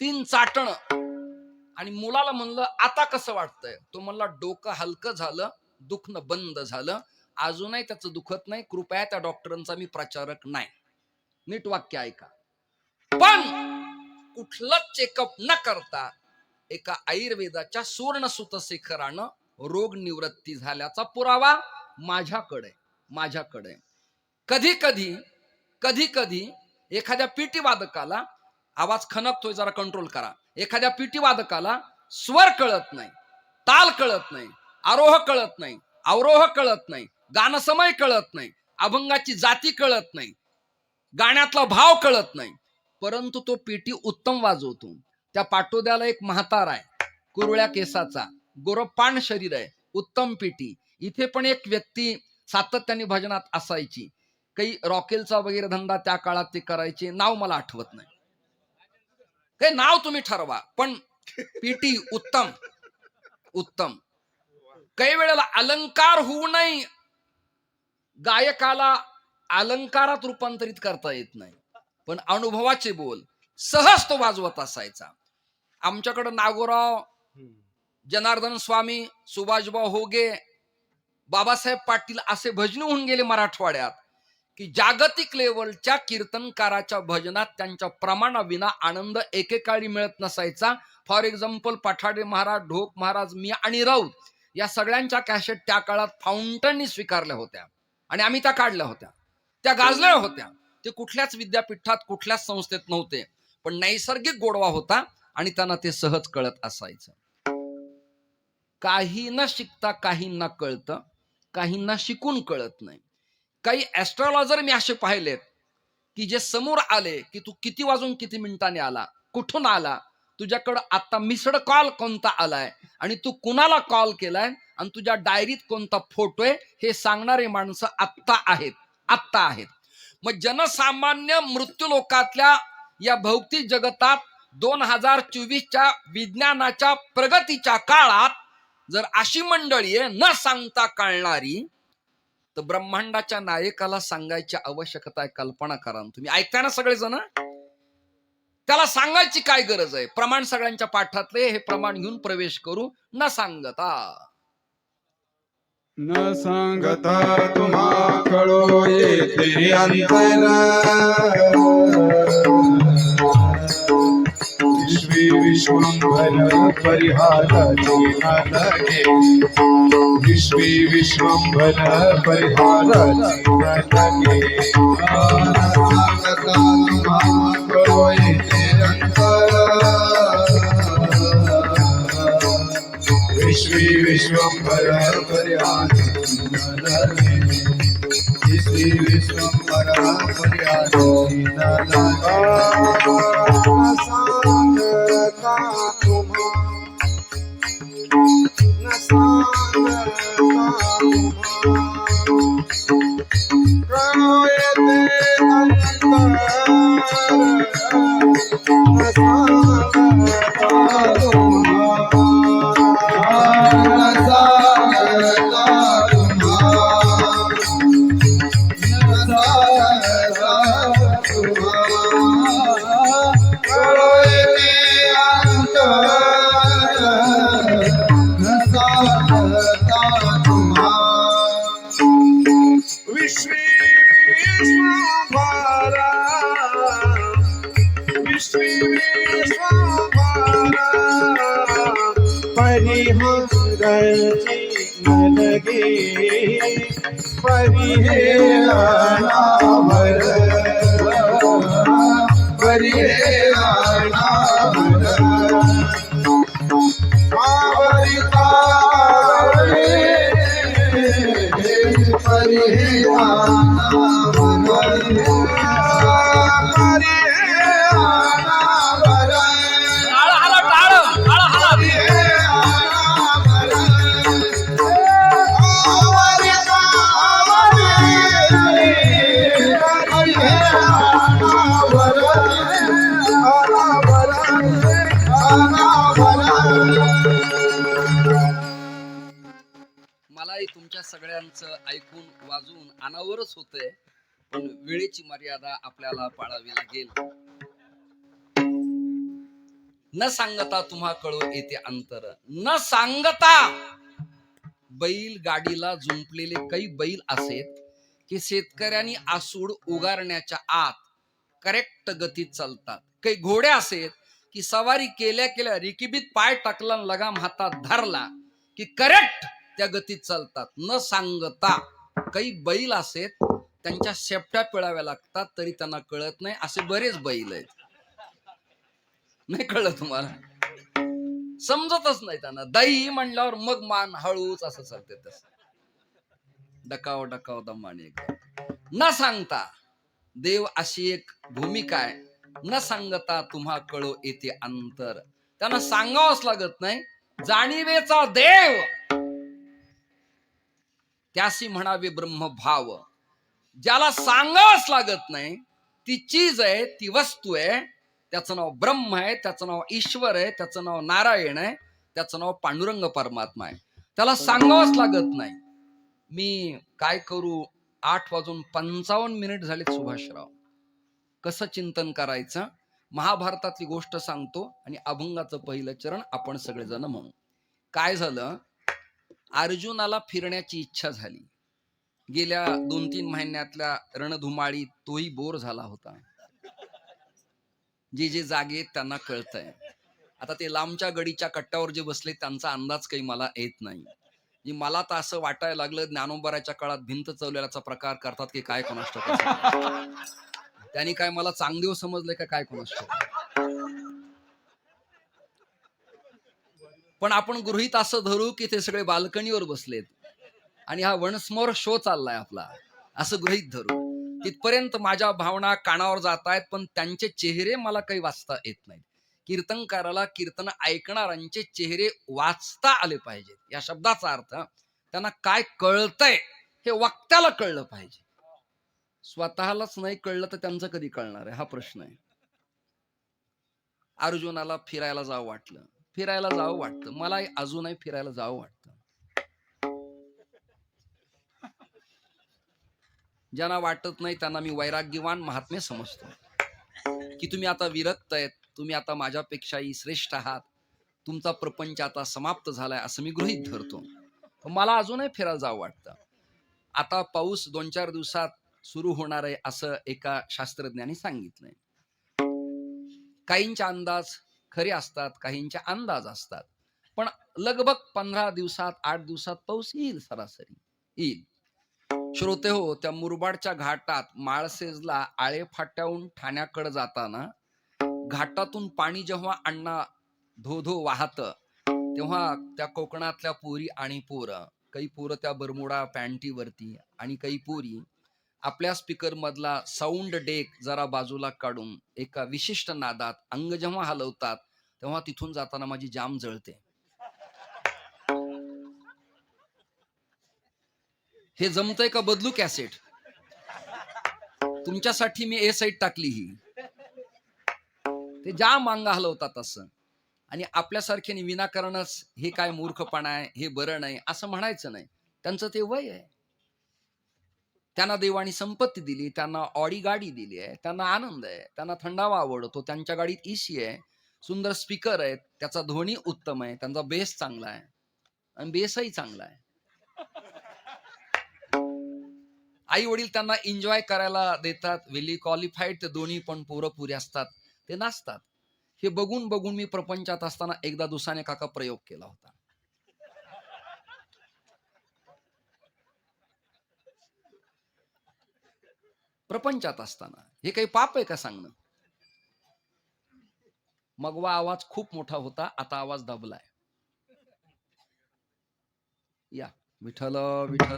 3 चाटण. आणि मुलाला म्हणलं आता कसं वाटतंय? तो म्हणला डोकं हलकं झालं, दुखणं बंद झालं, अजूनही त्याचं दुखत नाही, कृपया त्या डॉक्टरांचा मी प्रचारक नाही. नीट वाक्य ऐका. पण कुठलंच चेकअप न करता एका आयुर्वेदाच्या सुवर्णसुतशेखरानं रोग निवृत्ती झाल्याचा पुरावा माझ्याकडे. कधी कधी एखाद्या पिटी वादकाला आवाज खनकतोय, जरा कंट्रोल करा. एखाद्या पिटी वादकाला स्वर कळत नाही, ताल कळत नाही, आरोह कळत नाही, अवरोह कळत नाही, गानसमय कळत नाही, अभंगाची जाती कळत नाही, गाण्यातला भाव कळत नाही, परंतु तो पेटी उत्तम वाजवतो. त्या पाटोद्याला एक म्हातारा आहे, कुरळ्या केसाचा, गोरपान शरीर आहे, उत्तम पेटी. इथे पण एक व्यक्ती सातत्याने भजनात असायची, काही रॉकेलचा वगैरे धंदा त्या काळात ते करायचे, नाव मला आठवत नाही, काही नाव तुम्ही ठरवा, पण पेटी उत्तम. काही वेळेला अलंकार होऊ नये, गायकाला अलंकारात रूपांतरित करता येत नाही, पण अनुभवाचे बोल सहज तो वाजवत असायचा. आमच्याकडं नागोराव, जनार्दन स्वामी, सुभाषबाऊ होगे, बाबासाहेब पाटील असे भजन होऊन गेले मराठवाड्यात की जागतिक लेवलच्या कीर्तनकाराच्या भजनात त्यांच्या प्रमाणाविना आनंद एकेकाळी मिळत नसायचा. फॉर एक्झाम्पल पठाडे महाराज, ढोक महाराज, मी आणि राऊत या सगळ्यांच्या कॅसेट त्या काळात फाउंटननी स्वीकारल्या होत्या आणि आम्ही त्या काढल्या होत्या, त्या गाजल्या होत्या. ते कुठल्याच विद्यापीठात, कुठल्याच संस्थेत नव्हते, पण नैसर्गिक गोडवा होता आणि त्यांना ते सहज कळत असायचं. काही न शिकता काहींना कळतं, काहींना शिकून कळत नाही. काही ऍस्ट्रॉलॉजर मी असे पाहिलेत की जे समोर आले की तू किती वाजून किती मिनिटांनी आला, कुठून आला, तुझ्याकडं आता मिस्ड कॉल कोणता आलाय आणि तू कुणाला कॉल केलाय आणि तुझ्या डायरीत कोणता फोटो आहे हे सांगणारे माणसं आत्ता आहेत. मग जनसामान्य मृत्यूलोकातल्या या भौतिक जगतात 2024च्या विज्ञानाच्या प्रगतीच्या काळात जर अशी मंडळी आहे न सांगता कळणारी, तर ब्रह्मांडाच्या नायकाला सांगायची आवश्यकता आहे. कल्पना करा तुम्ही, ऐकताय ना सगळेजण, त्याला सांगायची काय गरज आहे? प्रमाण सगळ्यांच्या पाठातले, हे प्रमाण घेऊन प्रवेश करू. न सांगता तुम्हा कळो येते अंतर, विश्वी विश्वंभर परिहाराची न लगे, विश्वी विश्वंभर परिहाराची न लगे. सांगता तुम्हा कळो येते अंतर, विश्वी विश्वंभर परिहाराची न लगे, विश्वी विश्वंभर परिहाराची न लगे. सांगता तुम्हा कळो येते अंतर, सांगता तुम्हा कळो येते अंतर, मनगे परी हे अनावर परी हे अनावर आवरिता परी हे अनावर परी हे अनावर टाळ हाला, टाळ टाळ हाला. मलाही तुमच्या सगळ्यांचं ऐकून वाजून अनावरच होतंय, पण वेळेची मर्यादा आपल्याला पाळावी लागेल. न सांगता तुम्हा कळो येते अंतर. न सांगता बैल गाडीला जुंपलेले काही बैल असेत की शेतकऱ्यांनी आसूड उगारण्याच्या आत करेक्ट गतीत चालतात. काही घोडे असेत की सवारी केल्या केल्या रिकिबीत पाय टाकला लगाम हातात धरला की करेक्ट त्या गतीत चालतात. न सांगता काही बैल असेत त्यांच्या शेपट्या पिळाव्या लागतात तरी त्यांना कळत नाही. असे बरेच बैल आहेत. नाही कळलं तुम्हाला? समजतच नाही त्यांना. दही म्हणल्यावर मग मान हळूच असं चालते, तसं डकाव डकाव दमाने. न सांगता देव अशी एक भूमिका आहे. न सांगता तुम्हा कळो येते अंतर. त्यांना सांगावंच लागत नाही. जाणीवेचा देव त्याशी म्हणावे ब्रह्मभाव. ज्याला सांगावंच लागत नाही, ती चीज आहे, ती वस्तू आहे, त्याचं नाव ब्रह्म आहे, त्याचं नाव ईश्वर आहे, त्याचं नाव नारायण आहे, त्याचं नाव पांडुरंग परमात्मा आहे. त्याला सांगावंच लागत नाही. मी काय करू, 8:55 झालेत सुभाषराव. कसं चिंतन करायचं? महाभारतातली गोष्ट सांगतो आणि अभंगाचं पहिलं चरण आपण सगळेजण म्हणू. काय झालं, अर्जुनाला फिरण्याची इच्छा झाली. गेल्या 2-3 महिन्यातल्या रणधुमाळीत तोही बोर झाला होता. जे जागे त्यांना कळतंय. आता ते लांबच्या गडीच्या कट्ट्यावर जे बसले त्यांचा अंदाज काही मला येत नाही. मला तर असं वाटायला लागलं ज्ञानोबाराच्या काळात भिंत चवलेल्याचा प्रकार करतात की काय कोणास ठाऊक. त्यांनी काय मला चांगदेव समजले का काय कोणास ठाऊक. पण आपण गृहीत असं धरू की ते सगळे बाल्कनीवर बसलेत आणि हा वन्स शो चाललाय आपला, असं गृहीत धरू. तिथपर्यंत माझ्या भावना कानावर जात आहेत, पण त्यांचे चेहरे मला काही वाचता येत नाहीत. कीर्तनकाराला कीर्तन ऐकणाऱ्यांचे चेहरे वाचता आले पाहिजेत. या शब्दाचा अर्थ त्यांना काय कळतंय हे वक्त्याला कळलं पाहिजे. स्वतःलाच नाही कळलं तर त्यांचं कधी कळणार आहे, हा प्रश्न आहे. अर्जुनाला फिरायला जावं वाटलं. फिरायला जावं वाटतं. मला अजूनही फिरायला जावं वाटतं. ज्यांना वाटत नाही त्यांना मी वैराग्यवान महात्मे समजतो. की तुम्ही आता विरक्त आहेत, तुम्ही आता माझ्यापेक्षाही श्रेष्ठ आहात, तुमचा प्रपंच आता समाप्त झालाय असं मी गृहीत धरतो. मला अजूनही फिरायला जावं वाटतं. आता पाऊस 2-4 दिवसात सुरू होणार आहे असं एका शास्त्रज्ञांनी सांगितलंय. काहींचे अंदाज खरे असतात, काहींचे अंदाज असतात, पण लगभग 15 दिवसात 8 दिवसात पाऊस येईल, सरासरी येईल. श्रोते हो, त्या मुरबाडच्या घाटात माळसेजला आळे फाट्याहून ठाण्याकडे जाताना घाटातून पाणी जेव्हा अण्णा धो धो वाहत, तेव्हा त्या कोकणातल्या पोरी आणि पोरं, काही पोरं त्या बरमुडा पॅन्टीवरती आणि काही पोरी आपल्या स्पीकर मधला साऊंड डेक जरा बाजूला काढून एका विशिष्ट नादात अंग जेव्हा हलवतात तेव्हा तिथून जाताना माझी जाम जळते. हे जमतंय का बदलू कॅसेट? तुमच्यासाठी मी ए साईड टाकली ही. ते जाम अंग हलवतात असं. आणि आपल्यासारख्याने विनाकारणच हे काय मूर्खपणा आहे, हे बरं नाही असं म्हणायचं नाही. त्यांचं ते वय आहे. त्यांना देवानी संपत्ती दिली, त्यांना ऑडी गाडी दिली आहे, त्यांना आनंद आहे, त्यांना थंडावा आवडतो, त्यांच्या गाडीत एसी आहे, सुंदर स्पीकर आहेत, त्याचा ध्वनी उत्तम आहे, त्यांचा बेस चांगला आहे आणि बेसही चांगला आहे. आई वडील त्यांना एन्जॉय करायला देतात. वेली क्वालिफाईड ते दोन्ही पण पोरं पुरी असतात, ते नाचतात. हे बघून बघून मी प्रपंचात असताना एकदा दुसाने काका प्रयोग केला होता. प्रपंचात असताना. हे काही पाप आहे का सांगणं? मगवा आवाज खूप मोठा होता, आता आवाज दबलाय. या विठ्ठल विठ्ठल.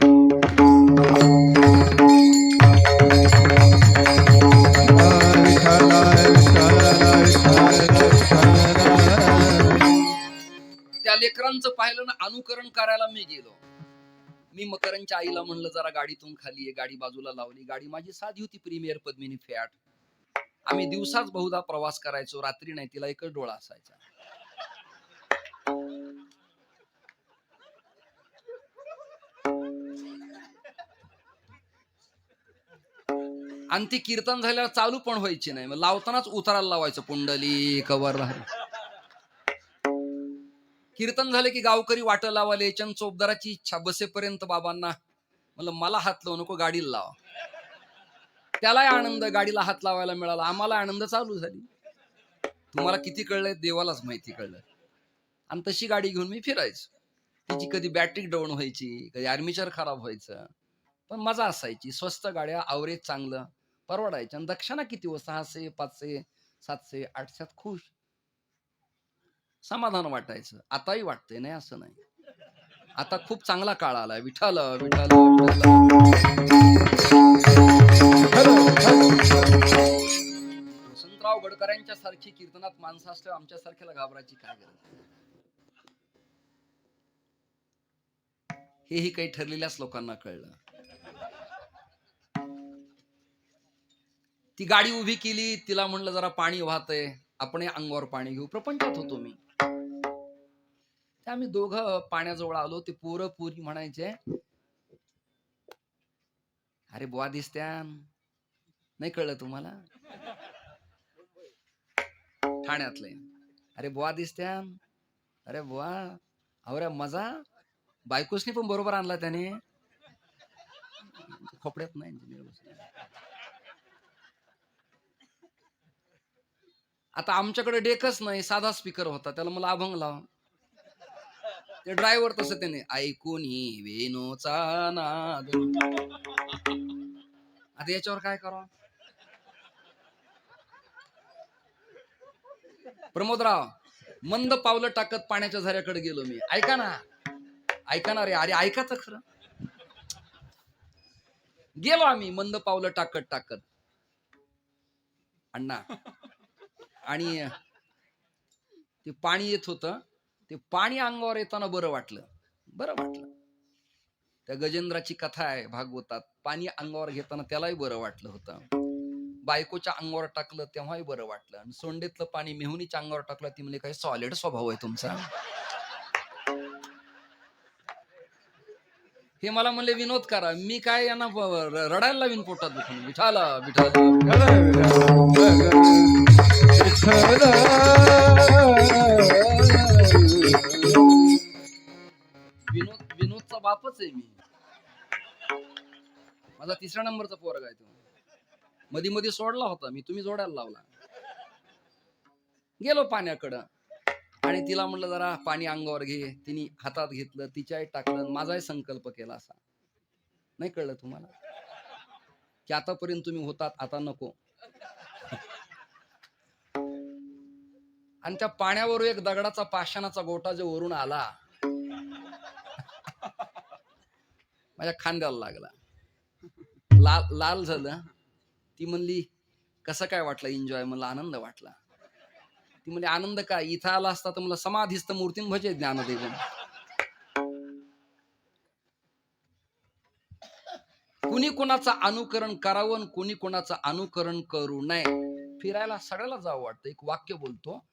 त्या लेकरांचं पाहिलं ना, अनुकरण करायला मी गेलो. मी मकरंच्या आईला म्हणलं जरा गाडीतून खाली ये. गाडी बाजूला लावली. गाडी माझी साधी होती, प्रीमियर पद्मिनी फॅट. आम्ही दिवसाच बहुधा प्रवास करायचो, रात्री नाही. तिला एकच डोळा असायचा. आणि ती कीर्तन झाल्यावर चालू पण व्हायची नाही. मग लावतानाच उतारायला लावायचं, पुंडली कवर. कीर्तन झालं की गावकरी वाट लावाले. चंद चोपदाराची इच्छा बसेपर्यंत बाबांना म्हणलं मला हात लावू नको, गाडीला लावा. त्यालाही आनंद, गाडीला हात लावायला मिळाला. आम्हाला आनंद चालू झाली. तुम्हाला किती कळलंय देवालाच माहिती कळलं. आणि तशी गाडी घेऊन मी फिरायचो. तिची कधी बॅटरी डाऊन व्हायची, कधी आर्मीचर खराब व्हायचं, पण मजा असायची. स्वस्त गाड्या, आवरेज चांगलं, परवडायचं. आणि दक्षिणा किती हो, 600, 500, 700, 800 खुश, समाधान वाटायचं. आताही वाटतंय, नाही असं नाही. आता खूप चांगला काळ आलाय. विठ्ठल विठ्ठल वसंतराव गडकऱ्यांच्या सारखी कीर्तनात माणसं असल्यावर आमच्या सारख्याला घाबरायची काय गरज? हेही काही ठरलेल्याच लोकांना कळलं. ती गाडी उभी केली. तिला म्हणलं जरा पाणी वाहतंय, आपण अंगावर पाणी घेऊ. प्रपंचात होतो मी. आम्ही दोघं पाण्याजवळ आलो. ते पोरं पोरी म्हणायचे, अरे बुवा दिसत्यान. नाही कळलं तुम्हाला? ठाण्यातले. अरे बुवा दिसत्यान. अरे बुवा, अरे मजा. बायकोसनी पण बरोबर आणला त्याने. खोपड्यात नाही. आता आमच्याकडे डेकच नाही, साधा स्पीकर होता. त्याला मला अभंग लाव. ते ड्रायव्हर तसं त्याने ऐकून वेणूचा नाद. आता याच्यावर काय करावं? प्रमोदराव मंद पावलं टाकत पाण्याच्या झऱ्याकडे गेलो मी. ऐका ना, ऐका ना रे. अरे ऐका तर खरं. गेलो आम्ही मंद पावलं टाकत टाकत. अण्णा, आणि ते पाणी येत होतं. ते पाणी अंगावर येताना बरं वाटलं. त्या गजेंद्राची कथा आहे भागवतात. पाणी अंगावर घेताना त्यालाही बरं वाटलं होतं. बायकोच्या अंगावर टाकलं तेव्हाही बरं वाटलं. आणि सोंडेतलं पाणी मेहुणीच्या अंगावर टाकलं. ती म्हणजे काही सॉलिड स्वभाव आहे तुमचा. हे मला म्हणले विनोद करा. मी काय यांना रडायला लावीन पोटात दुखून. विठाला विठाला विनोदचा बापच आहे मी. माझा 3रा नंबरचा पोरगा आहे तो. मधी मध्ये सोडला होता मी, तुम्ही जोडायला लावला. गेलो पाण्याकडं आणि तिला म्हणलं जरा पाणी अंगावर घे. तिने हातात घेतलं, तिच्याही टाकलं. माझाही संकल्प केला असा. नाही कळलं तुम्हाला की आतापर्यंत तुम्ही होतात, आता नको. आणि त्या पाण्यावर एक दगडाचा पाषाणाचा गोटा जो वरून आला, माझ्या खांद्याला लागला. लाल लाल झालं. ती म्हणली कसं काय वाटलं एन्जॉय? म्हणलं आनंद वाटला. ती म्हणजे आनंद काय, इथं आला असता तर मला समाधीस्थ मूर्तीन भजे ज्ञानदेव. कुणी कुणाचं अनुकरण करावं, कुणी कुणाचं अनुकरण करू नये. फिरायला सगळ्याला जावं वाटतं. एक वाक्य बोलतो,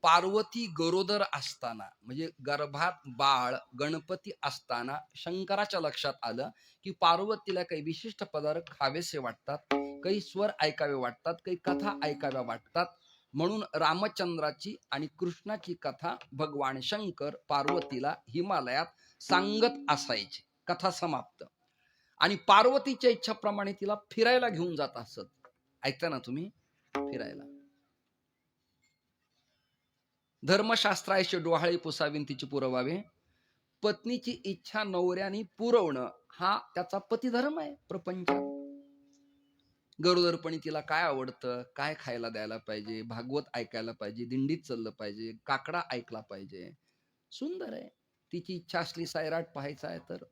पार्वती गरोदर असताना, म्हणजे गर्भात बाळ गणपती असताना शंकराच्या लक्षात आलं की पार्वतीला काही विशिष्ट पदार्थ खावेसे वाटतात, काही स्वर ऐकावे वाटतात, काही कथा ऐकाव्या वाटतात. म्हणून रामचंद्राची आणि कृष्णाची कथा भगवान शंकर पार्वतीला हिमालयात सांगत असायचे. कथा समाप्त. आणि पार्वतीच्या इच्छाप्रमाणे तिला फिरायला घेऊन जात असत. ऐकता ना तुम्ही? फिरायला. धर्मशास्त्राचे डोहाळे पुसावीन तिची पुरवावे. पत्नीची इच्छा नवऱ्याने पुरवणं हा त्याचा पतिधर्म आहे प्रपंचात. गरोदरपणी तिला काय आवडतं, काय खायला द्यायला पाहिजे, भागवत ऐकायला पाहिजे, दिंडीत चाललं पाहिजे, काकडा ऐकला पाहिजे. सुंदर आहे. तिची इच्छा असली सैराट पाहायचा आहे तर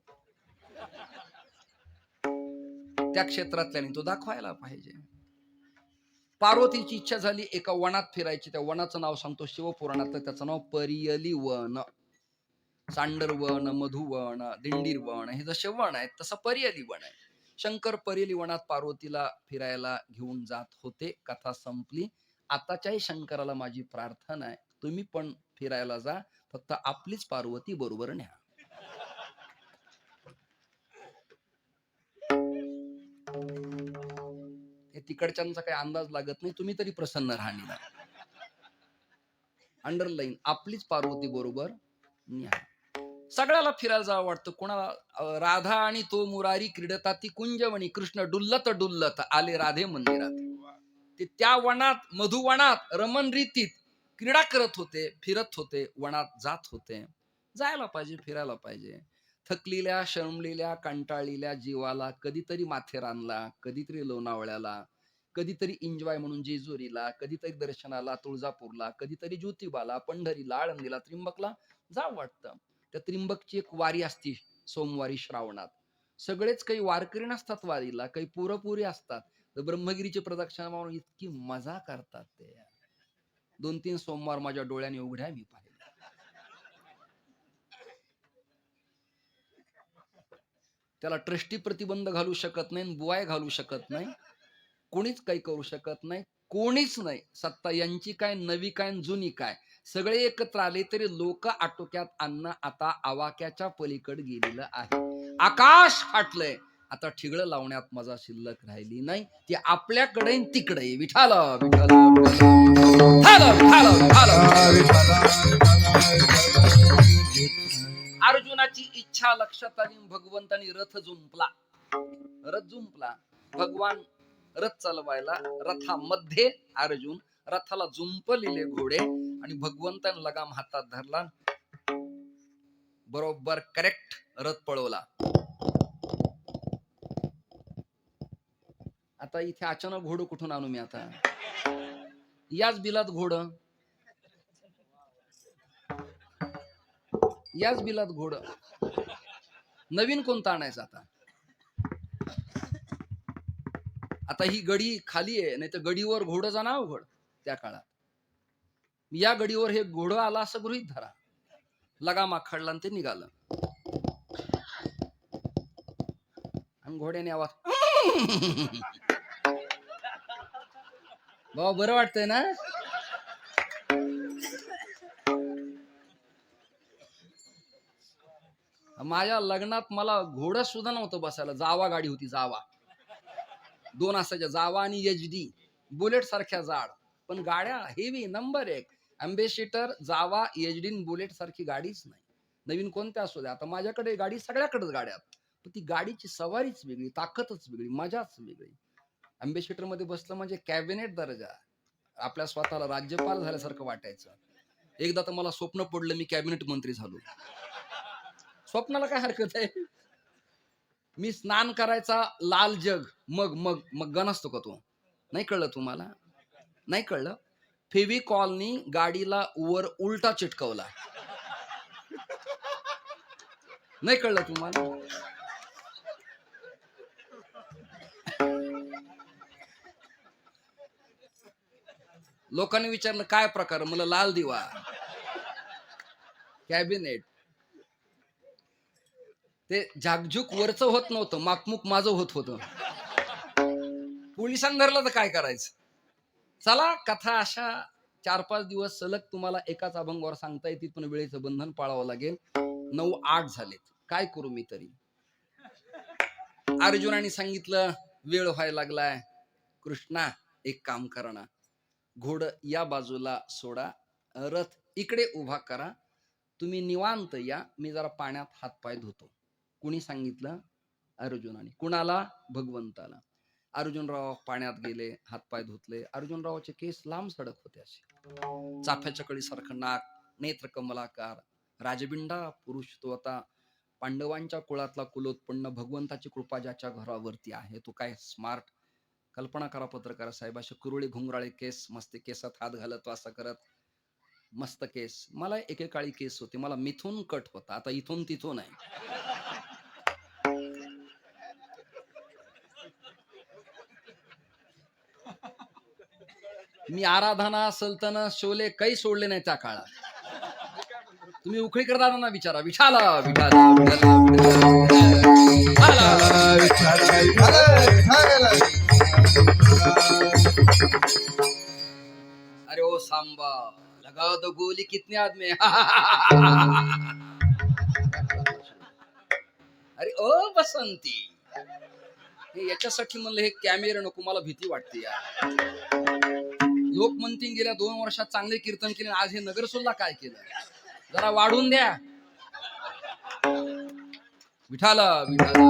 त्या क्षेत्रातल्याने तो दाखवायला पाहिजे. पार्वतीची इच्छा झाली एका वनात फिरायची. त्या वनाचं नाव सांगतो शिवपुराणातलं, त्याचं नाव परियली वन. सांडर वन, मधुवन, दिंडीर वन, हे जसे वन आहेत तसं परियली वन आहे. शंकर परियली वनात पार्वतीला फिरायला घेऊन जात होते. कथा संपली. आताच्याही शंकराला माझी प्रार्थना आहे, तुम्ही पण फिरायला जा, फक्त आपलीच पार्वती बरोबर न्या. हे तिकडच्यांचा काही अंदाज लागत नाही, तुम्ही तरी प्रसन्न राहा. अंडरलाईन, आपलीच पार्वती बरोबर न्या. सगळ्याला फिरायला जावं वाटतं. कोणाला राधा आणि तो मुरारी क्रीडता ती कुंजवणी, कृष्ण डुल्लत डुल्लत आले राधे मंदिरात. ते त्या वनात, मधुवनात रमण रीतीत क्रीडा करत होते, फिरत होते, वनात जात होते. जायला पाहिजे, फिरायला पाहिजे. थकलेल्या, शरमलेल्या, कंटाळलेल्या जीवाला कधीतरी माथेरानला, कधीतरी लोणावळ्याला, कधीतरी एन्जॉय म्हणून जेजुरीला, कधीतरी दर्शनाला तुळजापूरला, कधीतरी ज्योतिबाला, पंढरीला, आळंदीला, त्र्यंबकला जावं वाटतं. त्या त्र्यंबकची एक वारी असती सोमवारी श्रावणात. सगळेच काही वारकरी नसतात वारीला, काही पुरपुरी असतात. तर ब्रह्मगिरीची प्रदक्षिणा मारून इतकी मजा करतात ते. 2-3 सोमवार माझ्या डोळ्याने उघड्या मी पाहिले. त्याला ट्रस्टी प्रतिबंध घालू शकत नाही, बुवाय घालू शकत नाही, कोणीच काही करू शकत नाही, कोणीच नाही. सत्ता यांची काय, नवी काय, जुनी काय, सगळे एकत्र आले तरी लोक आटोक्यात आणणं आता आवाक्याच्या पलीकडे गेलेलं आहे. आकाश फाटलंय, आता ठिगळं लावण्यात मजा शिल्लक राहिली नाही. ती आपल्याकडे तिकडे. विठाल विठाल अर्जुनाची इच्छा लक्षात आली. भगवंतानी रथ जुंपला. रथ जुंपला. भगवान रथ चालवायला, रथामध्ये अर्जुन, रथाला जुंपलेले घोडे, आणि भगवंतान लगाम हातात धरला. बरोबर करेक्ट रथ पळवला. आता इथे अचानक घोडं कुठून आणू मी आता? याच बिलात घोडं, याच बिलात घोडं. नवीन कोणतं आणायचं आता? आता ही गडी खाली आहे, नाही तर गडीवर घोडं जाणं अवघड त्या काळात. या गडीवर हे घोडं आला असं गृहीत धरा. लगाम आखडला आणि ते निघालं. आणि घोड्याने आवाज बाबा बरं वाटतंय ना? माझ्या लग्नात मला घोडं सुद्धा नव्हतं बसायला. जावा गाडी होती, जावा. 2 असायच्या, जावा आणि HD, बुलेट सारख्या जाड, पण गाड्या हेवी. नंबर 1 अम्बेसिडर, जावा, HD, बुलेट सारखी गाडीच नाही. नवीन कोणत्या असू द्या. आता माझ्याकडे गाडी, सगळ्याकडेच गाड्या, पण ती गाडीची सवारीच वेगळी, ताकदच वेगळी, मजाच वेगळी. अम्बेसिडर मध्ये बसलं म्हणजे कॅबिनेट दर्जा. आपल्या स्वतःला राज्यपाल झाल्यासारखं वाटायचं. एकदा तर मला स्वप्न पडलं मी कॅबिनेट मंत्री झालो. स्वप्नाला काय हरकत आहे? मी स्नान करायचा लाल जग, मग मग मग नसतो का तो? नाही कळलं तुम्हाला? नाही कळलं? फेविकॉलनी गाडीला वर उलटा चिटकवला. नाही कळलं तुम्हाला? लोकांनी विचारलं काय प्रकार? मला लाल दिवा, कॅबिनेट. ते झाकझुक वरचं होत नव्हतं, माकमुक माझं होत होतं. पोलिसांनी धरलं तर काय करायचं? चला, कथा अशा 4-5 दिवस सलग तुम्हाला एकाच अभंगावर सांगता येते, पण वेळेचं बंधन पाळावं लागेल. 9-8 झालेत, काय करू मी तरी? अर्जुनाने सांगितलं वेळ व्हायला लागलाय. कृष्णा एक काम करा ना, घोड या बाजूला सोडा, रथ इकडे उभा करा, तुम्ही निवांत या, मी जरा पाण्यात हातपाय धुतो. कुणी सांगितलं? अर्जुनाने. कुणाला? भगवंताला. अर्जुनराव पाण्यात गेले, हातपाय धुतले. अर्जुनरावचे केस लांब सडक होते, असे चाफ्याच्या कळीसारखं नाक, नेत्र कमलाकार, राजबिंडा पुरुष तो. आता पांडवांच्या कुळातला कुलोत्पन्न, भगवंताची कृपा ज्याच्या घरावरती आहे, तो काय स्मार्ट कल्पना करा पत्रकार साहेब, असे कुरळी घुंगराळे केस, मस्त केसात हात घालत असं करत, मस्त केस. मला एकेकाळी केस होते, मला मिथून कट होता, आता इथून तिथून आहे. मी आराधना, सल्तनत, शोले काही सोडले नाही त्या काळात. तुम्ही उखळीकर दादांना विचारा, विठाला विठाला विठाला अरे ओ सांबा, लगा दो गोली कितने आदमी अरे ओ बसंती, हे याच्यासाठी म्हणलं हे कॅमेरा नको, मला भीती वाटते यार. लोक म्हणतील गेल्या 2 वर्षात चांगले कीर्तन केले, आज हे नगरसोलला काय केलं, जरा वाढून द्या. विठाला विठाला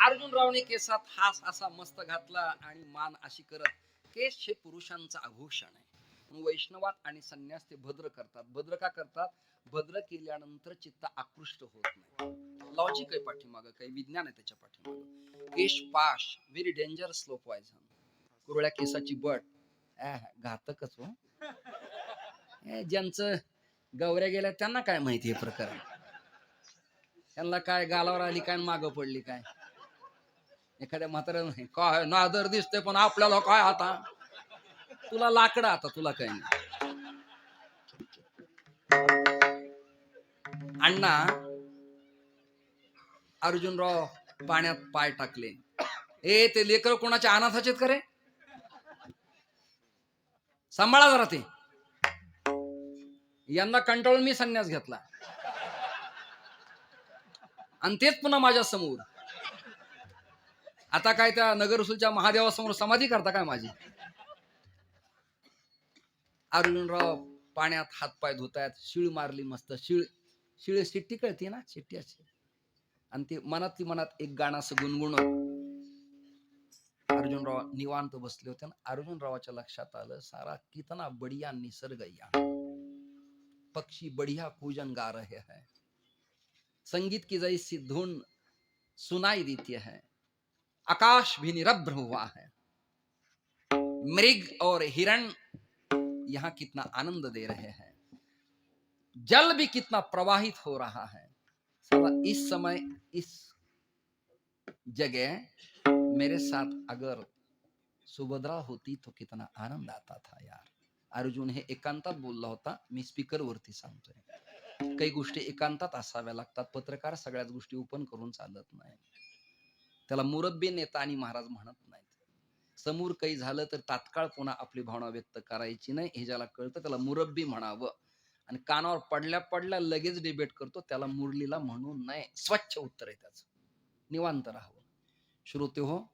अर्जुनरावने केसात हास असा मस्त घातला आणि मान अशी करत. केस हे पुरुषांचं आभूषण आहे. वैष्णवात आणि संन्यास ते भद्र करतात. भद्र का करतात? भद्र केल्यानंतर चित्त आकृष्ट होत नाही. लॉजिक आहे पाठीमागं, काही विज्ञान आहे त्याच्या पाठीमागं. केश पाश, व्हेरी डेंजर स्लो पॉयझन. कुरळ्या केसाची बट घातकच हो. ज्यांचं गवऱ्या गेल्या त्यांना काय माहिती आहे प्रकरण. त्यांना काय गालावर आली काय मागं पडली काय. एखाद्या म्हाताऱ्यानं काय नादर दिसते पण आपल्याला काय, आता तुला लाकडं, आता तुला काय नाही. अण्णा अर्जुनराव पाण्यात पाय टाकले. ए ते लेकर कोणाच्या अनाथाचेत करे, सांभाळा जरा ते. यांना कंटाळून मी संन्यास घेतला आणि तेच पुन्हा माझ्या समोर. आता काय त्या नगरसूलच्या महादेवासमोर समाधी करता काय माझी. अर्जुनराव पाण्यात हातपाय धुतायत. शिळ मारली मस्त. शिळ शिट्टी कळते ना, शिट्टी अशी. आणि ते मनात एक गाणं असं गुणगुणत अर्जुनराव निवांत बसले होते. अर्जुनरावाच्या लक्षात आलं, सारा कितना बढ़िया निसर्ग या, पक्षी बढ़िया कूजन गा रहे हैं, संगीत की जैसी धुन सुनाई देती है, आकाश भी निरभ्र हुआ है, मृग और हिरण यहाँ कितना आनंद दे रहे हैं, जल भी कितना प्रवाहित हो रहा है. इस समय इस जगह मेरे साथ अगर सुभद्रा होती तो कितना आनंद आता था यार. अर्जुन हे एकांतात बोलला होता, मी स्पीकर वरती सांगतोय. काही गोष्टी एकांतात असाव्या लागतात. पत्रकार सगळ्याच गोष्टी ओपन करून चालत नाही. त्याला मुरब्बी नेता आणि महाराज म्हणत नाहीत. समोर काही झालं तर तात्काळ पुन्हा आपली भावना व्यक्त करायची नाही, हे ज्याला कळतं त्याला मुरब्बी म्हणावं. आणि कानावर पडल्या लगेच डिबेट करतो त्याला मुरलीला म्हणू नये. स्वच्छ उत्तर आहे त्याचं, निवांत राहावं. श्रोते हो,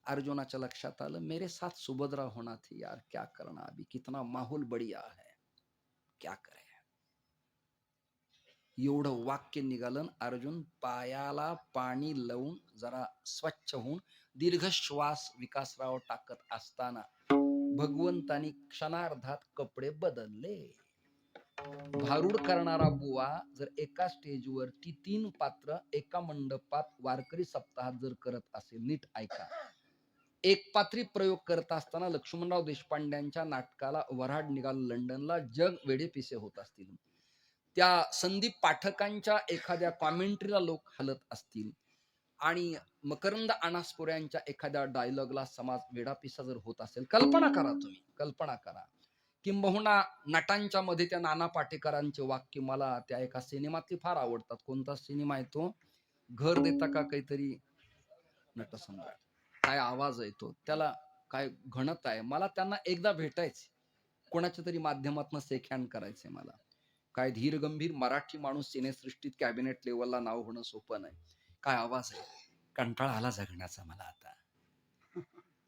अर्जुनाच्या लक्षात आलं, मेरे साथ सुभद्रा होना थी यार, क्या करना अभी, कितना माहौल बढ़िया है, क्या करे. एवढं वाक्य निघालं. अर्जुन पायाला पाणी लावून जरा स्वच्छ होऊन दीर्घ श्वास विकासराव टाकत असताना भगवंतानी क्षणार्धात कपडे बदलले. भारूड करणारा बुवा जर एका स्टेजवरती 3 पात्र एका मंडपात वारकरी सप्ताहात जर करत असेल, नीट ऐका. एक पात्री प्रयोग करत असताना लक्ष्मणराव देशपांड्यांच्या नाटकाला वऱ्हाड निघाल लंडनला, जग वेडे पिसे होत असतील. त्या संदीप पाठकांच्या एखाद्या कॉमेंट्रीला लोक हलत असतील आणि मकरंद अनासपुऱ्यांच्या एखाद्या डायलॉगला समाज वेडापिसा जर होत असेल, कल्पना करा, तुम्ही कल्पना करा. किंबहुना नटांच्या मध्ये त्या नाना पाटेकरांचे वाक्य मला त्या एका सिनेमातली फार आवडतात. कोणता सिनेमा आहे तो, घर देता का काहीतरी, नटसम्राट, काय आवाज आहे तो, त्याला काय घनत आहे. मला त्यांना एकदा भेटायचे, कोणाच्या तरी माध्यमातून सेकहँड करायचे. मला काय धीर गंभीर मराठी माणूस सिनेसृष्टीत कॅबिनेट लेवलला नाव होणं सोपं नाही. काय आवाज आहे. कंटाळा आला जगण्याचा मला आता.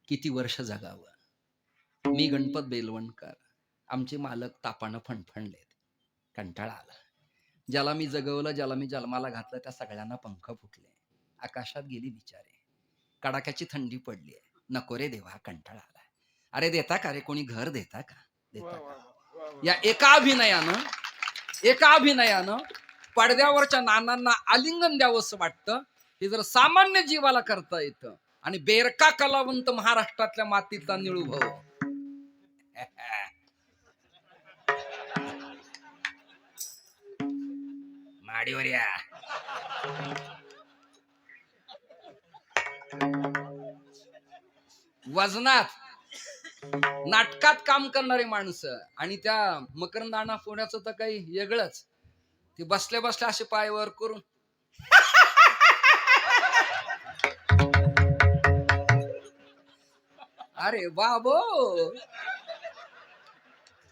किती वर्ष जगावं. मी गणपत बेलवणकर, आमचे मालक तापानं फणफणलेत. कंटाळा आला. ज्याला मी जगवलं, ज्याला मी जन्माला घातलं, त्या सगळ्यांना पंख फुटले, आकाशात गेली बिचारे. कडाक्याची थंडी पडली आहे. नको रे देवा, कंटाळा आला. अरे देता का रे कोणी घर, देता का, देता का. या एका अभिनयानं पडद्यावरच्या नानांना आलिंगन द्यावंसं वाटतं. हे जर सामान्य जीवाला करता येतं आणि बेरका कलावंत महाराष्ट्रातल्या मातीतला निळूभाऊ. माडीवर या. वजनात नाटकात काम करणारी माणसं आणि त्या मकरंदाना फोड्याचं तर काही वेगळंच. ते बसल्या बसल्या असे पाय वर करून अरे बाबो,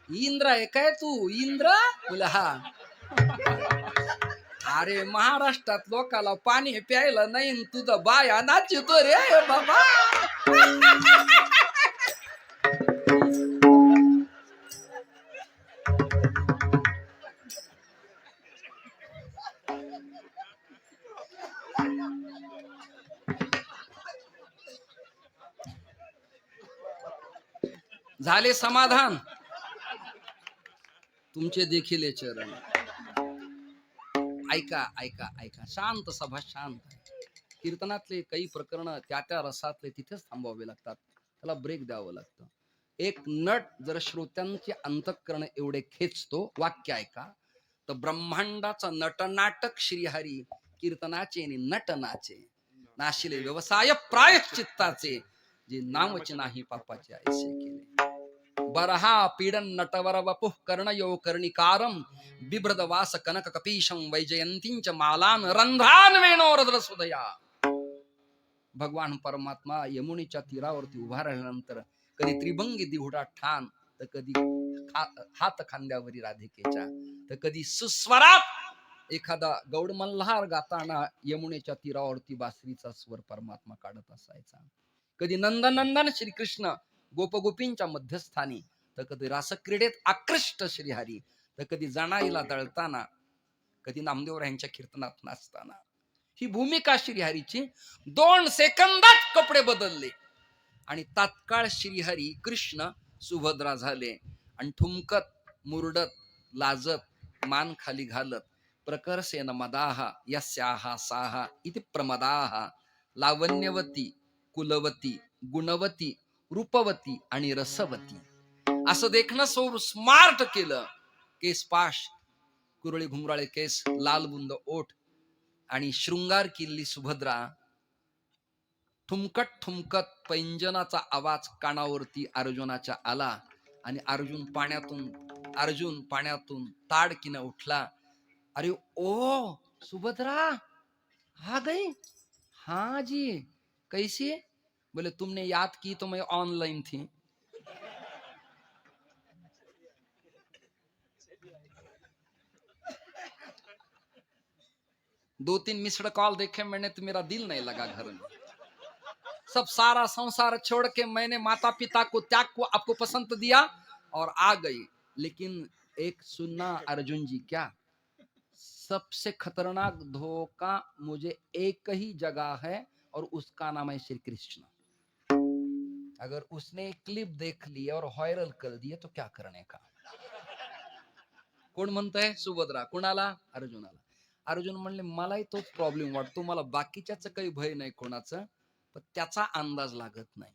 इंद्र आहे काय तू? इंद्र बोला हा. अरे महाराष्ट्रात लोकाला पाणी प्यायला नाही, तुझं बाया नाचतो रे बाबा. झाले समाधान तुमचे देखील हे चरण. ऐका ऐका ऐका, शांत सभा शांत. कीर्तनातले काही प्रकरण त्या त्या रसातले तिथेच थांबवावे लागतात, त्याला ब्रेक द्यावं लागतं. एक नट जर श्रोत्यांचे अंतःकरण एवढे खेचतो, वाक्य ऐका, तर ब्रह्मांडाचा नटनाटक श्रीहरी कीर्तनाचे नटनाचे नाशिले व्यवसाय प्रायश्चित्ताचे, जे नामच नाही पापाचे ऐसे केले. बरहा पीडन नटवर वपुः कर्णयो कर्णिकारम बिभ्रद वास कनक कपीशं वैजयंतींच मालान रंध्रान वेणोरद्र सुदया. भगवान परमात्मा यमुनेच्या तीरावरती उभा राहिल्यानंतर कधी त्रिभंगी दिहुडा ठाण, तर कधी हात खांद्यावरी राधिकेच्या, तर कधी सुस्वरात एखादा गौड मल्हार गाताना यमुनेच्या तीरावरती बासरीचा स्वर परमात्मा काढत असायचा. कधी नंदनंदन श्रीकृष्ण गोपगोपींच्या मध्यस्थानी, तर कधी रासक्रीडेत आकृष्ट श्रीहरी, तर कधी जनाईला दळताना, कधी नामदेवरायांच्या कीर्तनात नाचताना. ही भूमिका श्रीहरीची. 2 सेकंदात कपडे बदलले आणि तात्काळ श्रीहरी कृष्ण सुभद्रा झाले आणि ठुमकत मुरडत लाजत मान खाली घालत प्रकर्षेन मदाहा यस्याहा साहा इति प्रमदाहा लावण्यवती कुलवती गुणवती रूपवती आणि रसवती असं देखणं स्मार्ट केलं. केस पाश, कुरळी घुंगराळे केस, लाल बुंद ओठ आणि शृंगार किल्ली सुभद्रा. ठुमकत ठुमकत पैंजनाचा आवाज कानावरती अर्जुनाच्या आला आणि अर्जुन पाण्यातून ताडकीनं उठला. अरे ओ सुभद्रा, आ गई? हाँ जी, कैसी? बोले तुमने याद की तो मैं ऑनलाइन थी. दो तीन मिस्ड कॉल देखे मैंने तो मेरा दिल नहीं लगा घर में. सब सारा संसार छोड़ के मैंने माता पिता को त्याग को आपको पसंद दिया और आ गई. लेकिन एक सुनना अर्जुन जी, क्या सबसे खतरनाक धोखा मुझे एक ही जगह है और उसका नाम है श्री कृष्ण. अगर उसने क्लिप देख ली और वायरल कर दिए तो क्या करने का. कोण म्हणतंय? सुभद्रा. कोणाला? अर्जुनाला. अर्जुन म्हणले मलाही तोच प्रॉब्लेम वाटतो, मला बाकीच्याच काही भय नाही कोणाचं, पण त्याचा अंदाज लागत नाही.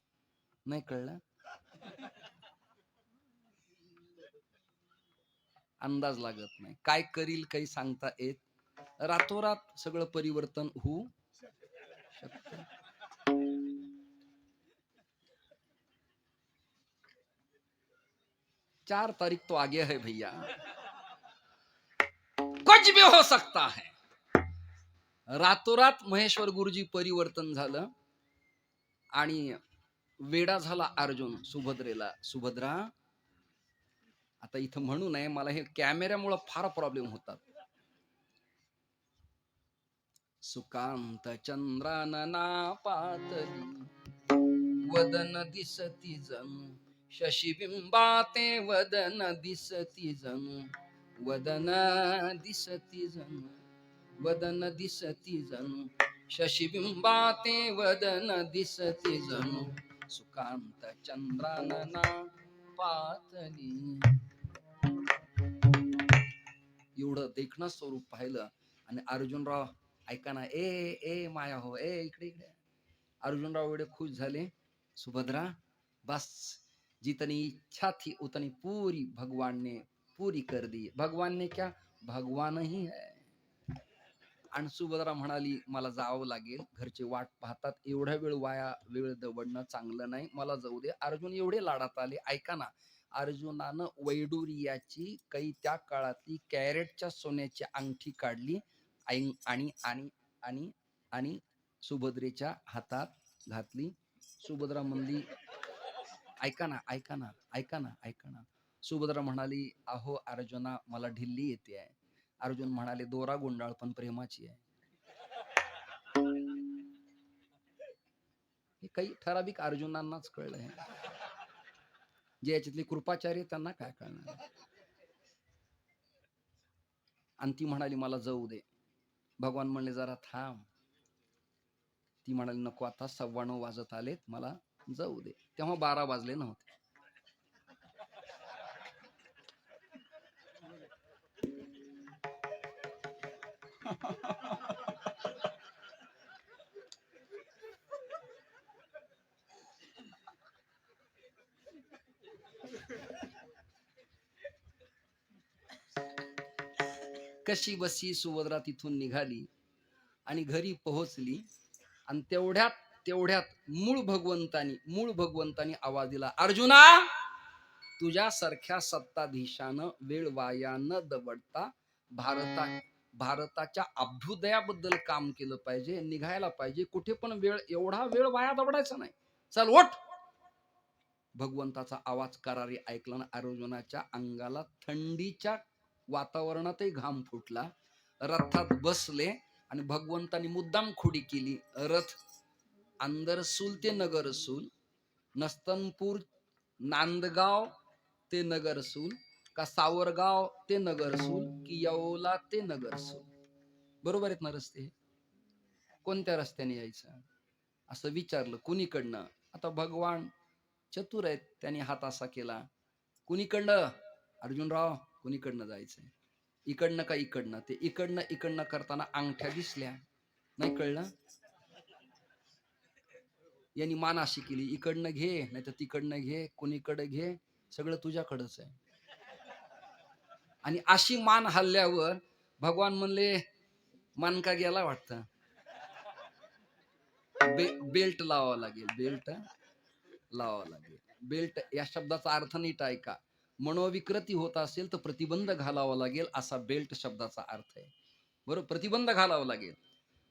नाही कळलं? अंदाज लागत नाही, काय करील काही सांगता येत. रातोरात सगळं परिवर्तन होऊ शकतं. 4 तारीख तो आगे है भैया, कुछ भी हो सकता है. रातोरात महेश्वर गुरुजी परिवर्तन झालं आणि वेडा झाला अर्जुन सुभद्रेला. सुभद्रा, आता इथं म्हणू नये, मला हे कॅमेऱ्यामुळे फार प्रॉब्लेम होतात. सुकांत चंद्रानना पातली वदन दिसती जणू शशिबिंबाते वदन दिसती जणू वदन दिसती जणू वदन दिसती जणू शशिबिंबाते वदन दिसती जणू सुकांत चंद्रानना पातली. एवढं देखणं स्वरूप पाहिलं आणि अर्जुनराव ऐका ना, ए ए माया हो, ए इकडे इकडे. अर्जुनराव एवढे खुश झाले. सुभद्रा बस, जितनी इच्छा थी उतनी पूरी भगवान ने पूरी कर दी. भगवान ने क्या, भगवान ही है. आणि सुभद्रा म्हणाली मला जावं लागेल, घरचे वाट पाहतात, एवढा वेळ दवडणं चांगलं नाही, मला जाऊ दे. अर्जुन एवढे लाडात आले. ऐका ना, अर्जुनानं वैडूर्याची काही त्या काळातली कॅरेटच्या सोन्याची अंगठी काढली आणि आणि आणि आणि आणि सुभद्रेच्या हातात घातली. सुभद्रा म्हणली ऐका ना ऐका ना ऐका ना ऐका ना. सुभद्रा म्हणाली अहो अर्जुना मला ढिल्ली येते आहे. अर्जुन म्हणाले दोरा गुंडाळ पण प्रेमाची आहे. हे काही ठराविक अर्जुनांनाच कळलंय. जे याच्यातले कृपाचार्य त्यांना काय कळणार. आणि ती म्हणाली मला जाऊ दे. भगवान म्हणले जरा थांब. ती म्हणाली नको, आता 9:15 वाजत आलेत, मला जाऊ दे. तेव्हा 12 वाजले नव्हते. कशी बसी सुभद्रा तिथून निघाली आणि घरी पोहोचली. आणि तेवढ्यात मूळ भगवंतानी आवाज दिला, अर्जुना तुझ्यासारख्या सत्ताधीशानं वेळ वाया न दवडता भारताच्या अभ्युदयाबद्दल काम केलं पाहिजे, निघायला पाहिजे. कुठे पण एवढा वेळ वाया दवडायचा नाही. चल उठ. भगवंताचा आवाज करारी ऐकला ना, अर्जुनाच्या अंगाला थंडीच्या वातावरणातही घाम फुटला. रथात बसले आणि भगवंतानी मुद्दाम खोडी केली. रथ अंदरसूल ते नगरसूल, नस्तनपूर नांदगाव ते नगरसूल, का सावरगाव ते नगरसूल, की येवला ते नगरसूल. बरोबर आहेत ना रस्ते. कोणत्या रस्त्याने यायचं असं विचारलं कुणीकडनं. आता भगवान चतुर आहेत, त्यांनी हात असा केला. कुणीकडनं अर्जुनराव, कुणीकडनं जायचंय, इकडनं का इकडनं. ते इकडनं करताना अंगठ्या दिसल्या, नाही कळलं. यांनी मान अशी केली, इकडनं घे नाही तर तिकडनं घे, कुणीकडे घे, सगळं तुझ्याकडंच आहे. आणि अशी मान हल्ल्यावर भगवान म्हणले मान का गेला वाटतं, बेल्ट लावावा लागेल, बेल्ट लावावा लागेल. बेल्ट या शब्दाचा अर्थ नीट ऐका. मनोविकृती होत असेल तर प्रतिबंध घालावा लागेल, असा बेल्ट शब्दाचा अर्थ आहे. बरोबर, प्रतिबंध घालावा लागेल.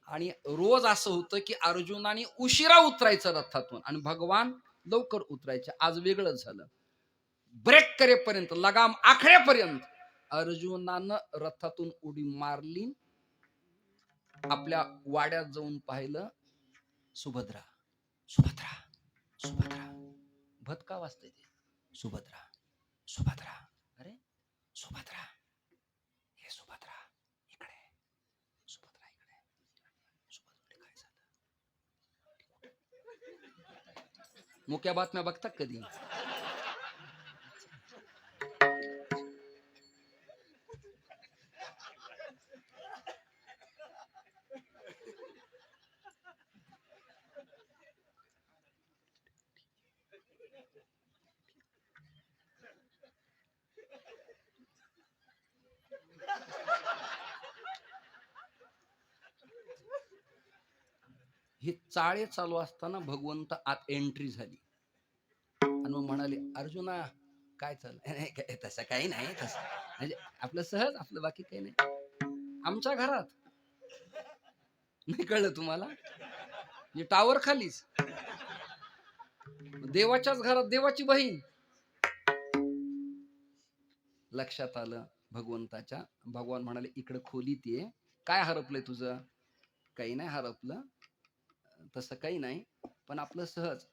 आणि रोज असं होतं की अर्जुनाने उशिरा उतरायचं रथातून आणि भगवान लवकर उतरायचे. आज वेगळं झालं. ब्रेक करेपर्यंत, लगाम आखड्यापर्यंत अर्जुनानं रथातून उडी मारली. आपल्या वाड्यात जाऊन पाहिलं, सुभद्रा सुभद्रा सुभद्रा. भटका वाजते ते, सुभद्रा सुभद्रा. अरे सुभद्रा, हे सुभद्रा इकडे, सुभद्रा इकडे. सुभद्रा काय झालं. मुक्या बातम्या बघतात कधी. हे चाळे चालू असताना भगवंत आत एंट्री झाली आणि मग म्हणाले अर्जुना काय चाललंय. तसं काही नाही, तसं म्हणजे आपलं सहज, आपलं बाकी काही नाही. आमच्या घरात नाही कळलं तुम्हाला, म्हणजे टावर खालीच, देवाच्याच घरात देवाची बहीण. लक्षात आलं भगवंताच्या. भगवान म्हणाले इकडे खोलीत ये. काय हरपलंय तुझं. काही नाही हरपलं, तसं काही नाही, पण आपलं सहज.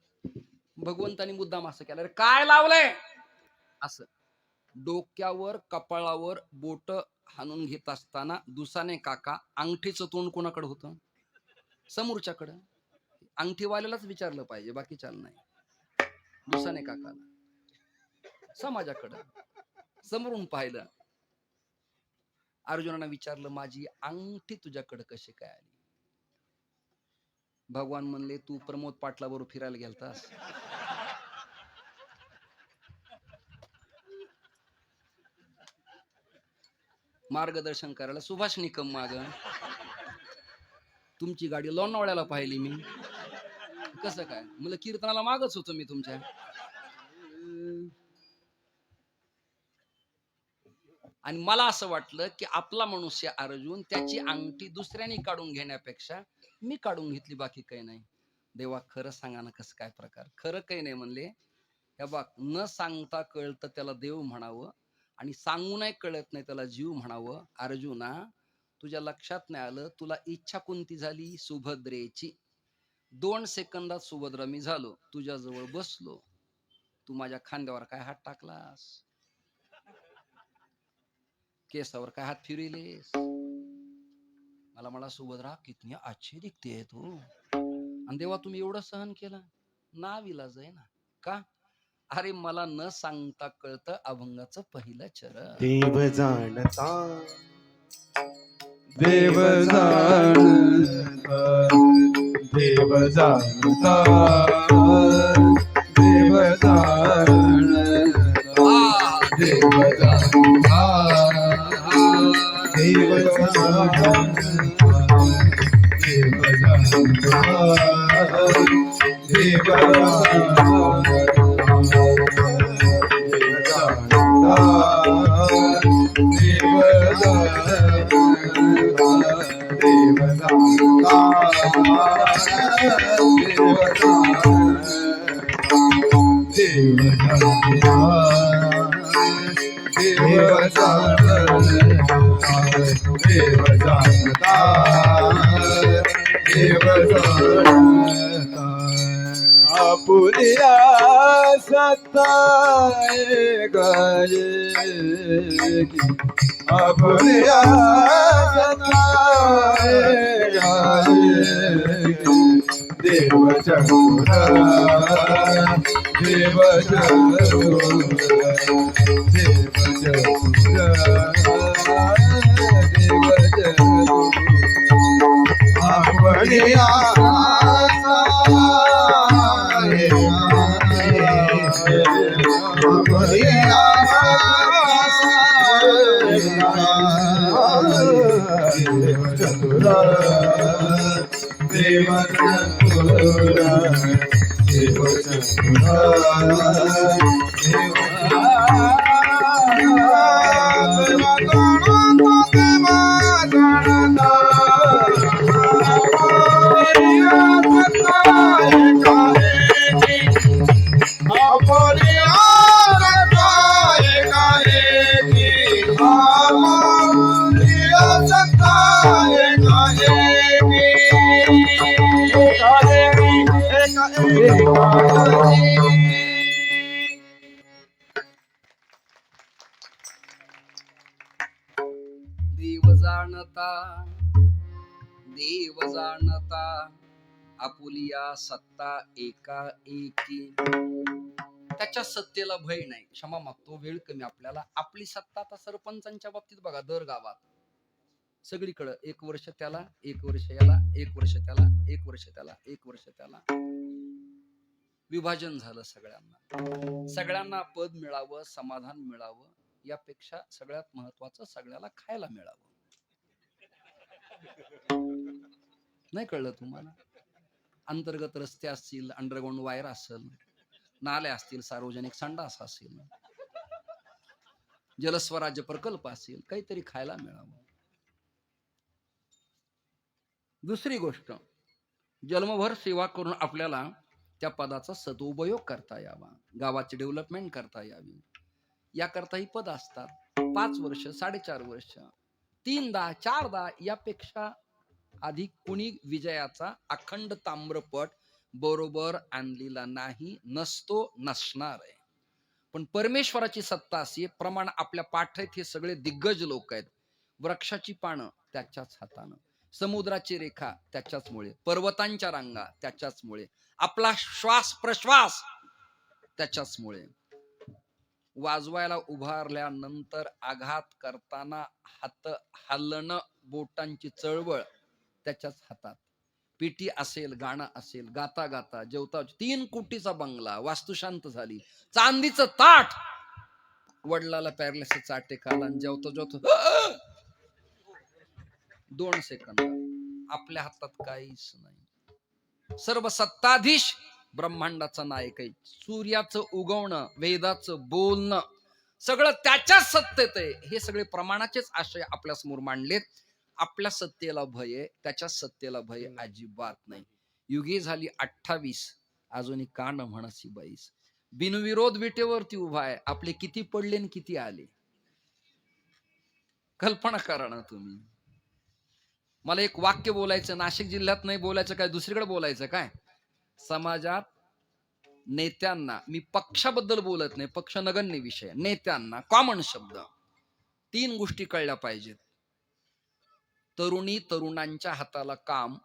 भगवंतानी मुद्दाम असं केलं, काय लावलंय असं. डोक्यावर कपाळावर बोट हाणून घेत असताना दुसाने काका अंगठीचं तोंड कोणाकडे होतं, समोरच्याकडं. अंगठीवाल्यालाच विचारलं पाहिजे, बाकी चाल नाही. दुसाने काकाला समाजाकडं समोरून पाहिलं. अर्जुनानं विचारलं माझी अंगठी तुझ्याकडे कशी काय आली? भगवान म्हणले तू प्रमोद पाटला बरोबर फिरायला गेलतास. मार्गदर्शन करायला सुभाष निकम माग. तुमची गाडी लोणावळ्याला पाहिली मी. कसं काय? मला कीर्तनाला मागच होतो मी तुमच्या. आणि मला असं वाटलं की आपला मनुष्य अर्जुन त्याची अंगठी दुसऱ्याने काढून घेण्यापेक्षा मी काढून घेतली, बाकी काही नाही. देवा खरं सांगा ना कसं काय प्रकार? खरं काही नाही म्हणले. हे बघ, न सांगता कळतं त्याला देव म्हणावं आणि सांगूनही कळत नाही त्याला जीव म्हणावं. अर्जुना, तुझ्या लक्षात नाही आलं, तुला इच्छा कोणती झाली? सुभद्रेची. 2 सेकंदात सुभद्रा मी झालो. तुझ्याजवळ बसलो. तू माझ्या खांद्यावर काय हात टाकलास? केसावर काय हात फिरवलेस? मला म्हणा सुभद्रा कितनी अच्छी दिखती है तू. आणि देवा तुम्ही एवढं सहन केलं? नाविलाज आहे ना. का? अरे मला न सांगता कळतं अभंगाचं पहिलं चरण. देव जाणता देव जाणता देव जाणता देव जाणता देव जाणता देव जाणता देव जाणता देव आपुलिया सत्ताए गाये आपुलिया सत्ताए गाये देव चतुरा देव चतुरा देव चतुरा देव चतुरा आपुलिया देव जाणता आपुलिया सत्ता एका एकी. त्याच्या सत्तेला भय नाही. क्षमा मागतो, वेळ कमी आपल्याला. आपली सत्ता आता सरपंचांच्या बाबतीत बघा, दर गावात सगळीकडे 1 वर्ष त्याला, 1 वर्ष याला, 1 वर्ष त्याला, 1 वर्ष त्याला, 1 वर्ष त्याला. विभाजन झालं सगळ्यांना. सगळ्यांना पद मिळावं, समाधान मिळावं, यापेक्षा सगळ्यात महत्वाचं सगळ्याला खायला मिळावं. नाही कळलं तुम्हाला? अंतर्गत रस्ते असतील, अंडरग्राउंड वायर असेल, नाले असतील, सार्वजनिक संडास असेल, जलस्वराज्य प्रकल्प असेल, काहीतरी खायला मिळावं. दुसरी गोष्ट, जन्मभर सेवा करून आपल्याला त्या पदाचा सदुपयोग करता यावा, गावाची डेव्हलपमेंट करता यावी, याकरता ही पद असतात. 5 वर्ष, 4.5 वर्ष, 3दा 4दा यापेक्षा अधिक कुणी विजयाचा अखंड ताम्रपट बरोबर आणलेला नाही, नसतो, नसणार आहे. पण परमेश्वराची सत्ता अशी प्रमाण आपल्या पाठीत हे सगळे दिग्गज लोक आहेत. वृक्षाची पानं त्याच्याच हातानं, समुद्राची रेखा त्याच्याच मुळे, पर्वतांच्या रांगा त्याच्याच मुळे, आपला श्वास प्रश्वास त्याच्याच मुळे. वाजवायला उभारल्यानंतर आघात करताना हात हलणं, बोटांची चळवळ त्याच्याच हातात. पिटी असेल, गाणं असेल, गाता गाता जेवता 3 कोटीचा बंगला, वास्तू शांत झाली, चांदीचं ताट, वडिलाला पॅरालिसिसचा अटॅक आला आणि जेवतो जेवतो 2 सेकंद, आपल्या हातात काहीच नाही. सर्व सत्ताधीश ब्रह्मांडाचा नायक आहे. सूर्याचं उगवणं, वेदाचं बोलणं, सगळं त्याच्याच सत्तेत आहे. हे सगळे प्रमाणाचेच आशय आपल्या समोर मांडलेत. आपल्या सत्तेला भय आहे, त्याच्या सत्तेला भय अजिबात नाही. युगी झाली 28, अजूनही कान म्हणसी 22. बिनविरोध विटेवरती उभा आहे. आपले किती पडले आणि किती आले, कल्पना करा ना तुम्ही. मला एक वाक्य बोलायचं, नाशिक जिल्ह्यात नाही बोलायचं, काय दुसरीकडे बोलायचं काय? समाजात नेत्यांना, मी पक्षाबद्दल बोलत नाही, पक्ष नगण्य विषय, नेत्यांना कॉमन शब्द 3 गोष्टी कळल्या पाहिजेत. तरुणी तरुणांच्या हाताला काम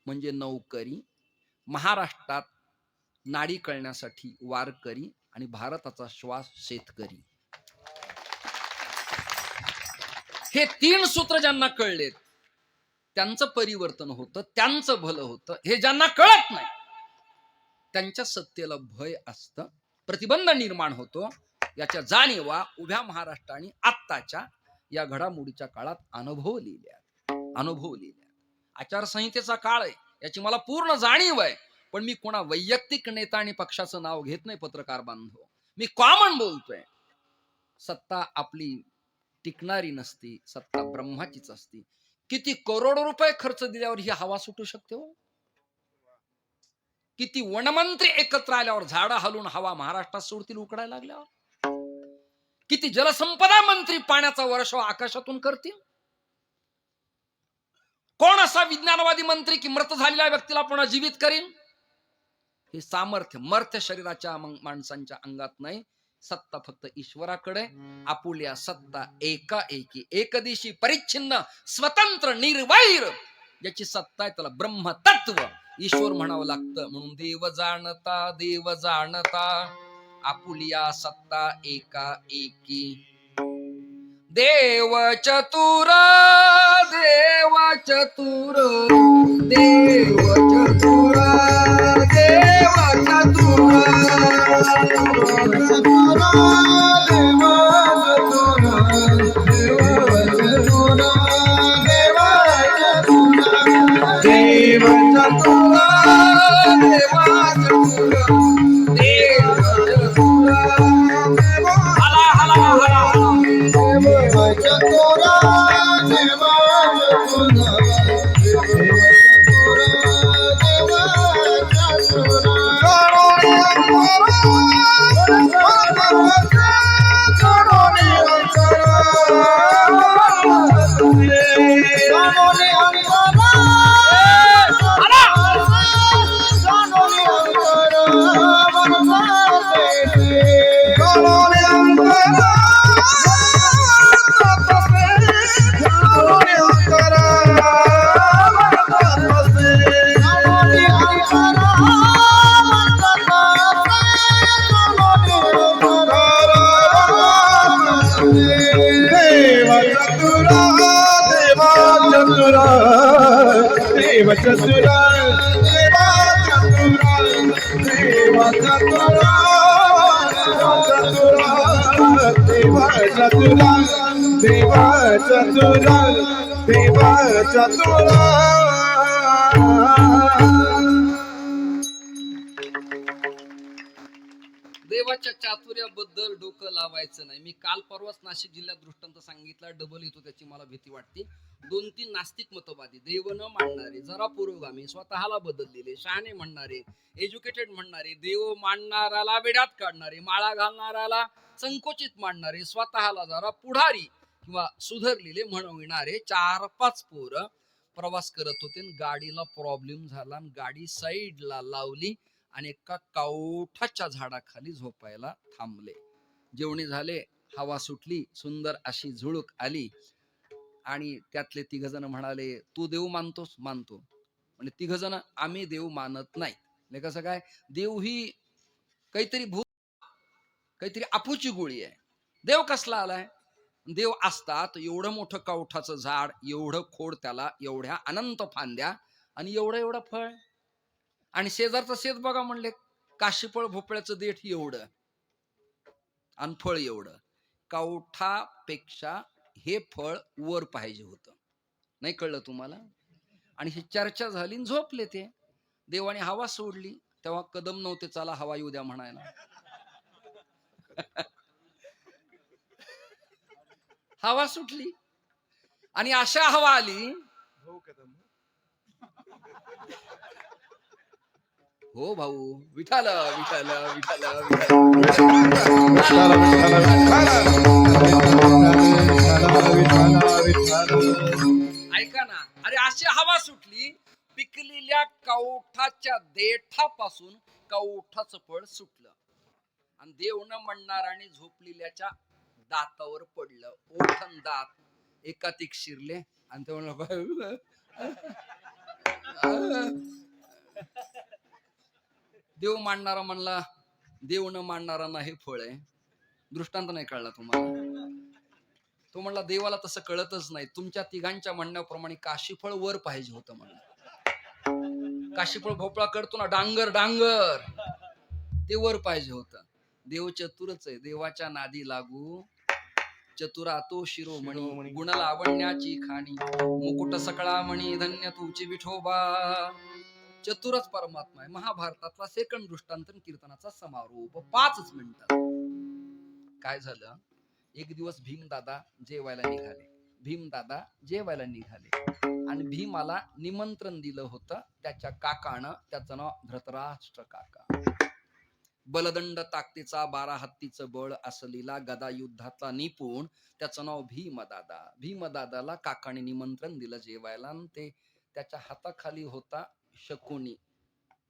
म्हणजे नोकरी, महाराष्ट्रात नाडी कळण्यासाठी वारकरी आणि भारताचा श्वास शेतकरी. हे 3 सूत्र ज्यांना कळलेत त्यांचं परिवर्तन होतं, त्यांचं भलं होतं. हे ज्यांना कळत नाही त्यांच्या सत्तेला भय असतं, प्रतिबंध निर्माण होतो. याच्या जाणीवा उभ्या महाराष्ट्राने आत्ताच्या या घडामोडीच्या काळात अनुभवलेल्या. आचारसंहितेचा काळ आहे, याची मला पूर्ण जाणीव आहे. पण मी कोणा वैयक्तिक नेता आणि पक्षाचं नाव घेत नाही. पत्रकार बांधव, मी कॉमन बोलतोय. सत्ता आपली टिकणारी नसती, सत्ता ब्रह्माचीच असती. किती करोडो रुपये खर्च दिल्यावर ही हवा सुटू शकते हो. किती वनमंत्री एकत्र आल्यावर झाडं हलून हवा महाराष्ट्रात सोडतील उकडायला लागल्यावर. किती जलसंपदा मंत्री पाण्याचा वर्षाव आकाशातून करतील. कोण असा विज्ञानवादी मंत्री की मृत झालेल्या व्यक्तीला पुन्हा जीवित करीन? हे सामर्थ्य मर्त्य शरीराच्या माणसांच्या अंगात नाही. सत्ता फक्त ईश्वराकडे. आपुल्या सत्ता एकाएकी, एकदिशी, परिच्छिन्न, स्वतंत्र, निर्वैर ज्याची सत्ता आहे त्याला ब्रह्मतत्व ईश्वर म्हणावं लागतं. म्हणून देव जाणता आपुलिया सत्ता एकाएकी. देव चतुर देव चतुर देव चतुर देव चतुर देव चतुर देवाच्या चातुर्याबद्दल डोकं लावायचं नाही. मी काल परवाच नाशिक जिल्ह्यात दृष्टांत सांगितला, डबल येतो त्याची मला भीती वाटते. 2-3 नास्तिक मतवादी, देव न मानणारे, जरा पुरोगामी, स्वतःला बदललेले, शहाणे म्हणणारे, एज्युकेटेड म्हणणारे, देव मानणाराला वेड्यात काढणारे, माळा घालणाराला संकोचित मानणारे, स्वतःला जरा पुढारी किंवा सुधरलेले म्हणविणारे 4-5 पोरं प्रवास करत होते. गाडीला प्रॉब्लेम झाला, गाडी साईडला लावली आणि एका कावठाच्या झाडाखाली झोपायला थांबले. जेवणी झाले, हवा सुटली, सुंदर अशी झुळूक आली आणि त्यातले 3 जण म्हणाले, तू देव मानतोस? मानतो. म्हणजे 3 जण, आम्ही देव मानत नाही. कसं काय? देव ही काहीतरी भूत, काहीतरी अफूची गोळी आहे. देव कसला आलाय? देव असतात एवढं मोठं कवठाचं झाड, एवढं खोड त्याला, एवढ्या अनंत फांद्या आणि एवढं एवढं फळ. आणि शेजारचं शेत बघा म्हणले, काशीफळ भोपळ्याचं देठ एवढं आणि फळ एवढं. कवठापेक्षा हे फळ वर पाहिजे होतं. नाही कळलं तुम्हाला? आणि ही चर्चा झाली आणि झोपले ते. देवाने हवा सोडली, तेव्हा कदम नव्हते, चला हवा येऊ द्या म्हणायला. हवा सुटली आणि अशा हवा आली. हो भाऊ, विठाल विठाल विठाल ऐका ना. अरे अशी हवा सुटली, पिकलेल्या कवठाच्या देठापासून कवठाचं फळ सुटलं आणि देव न म्हणणार आणि झोपलेल्याच्या दातावर पडलं. ओठन दात एकातिक शिरले आणि ते म्हणलं, देव मांडणारा म्हणला, देव न मांडणारा नाही फळ आहे. दृष्टांत नाही कळला तुम्हाला? तो म्हणला, देवाला तसं कळतच नाही. तुमच्या तिघांच्या म्हणण्याप्रमाणे काशीफळ वर पाहिजे होतं म्हणलं. काशीफळ भोपळा करतो ना, डांगर डांगर, ते वर पाहिजे होतं. देव चतुरच आहे. देवाच्या नादी लागू चतुरा तो शिरोमणी, गुण लावण्याची खाणी, मुकुट सकळा मणी, धन्य तुची विठोबा. चतुरच परमात्मा आहे. महाभारतातला सेकंड दृष्टांत कीर्तनाचा समारोप 5 मिनिटात. काय झालं? एक दिवस भीमदादा जेवायला निघाले. भीमदादा जेवायला निघाले आणि भीमाला निमंत्रण दिलं होतं त्याच्या काकानं. त्याचं नाव धृतराष्ट्र काका. बलदंड ताकदीचा 12 हत्तीचं बळ असलेला गदा युद्धातला निपुण, त्याचं नाव भीमदादा. भीमदादाला काकाने निमंत्रण दिलं जेवायला आणि ते त्याच्या हाताखाली होता शकुनी.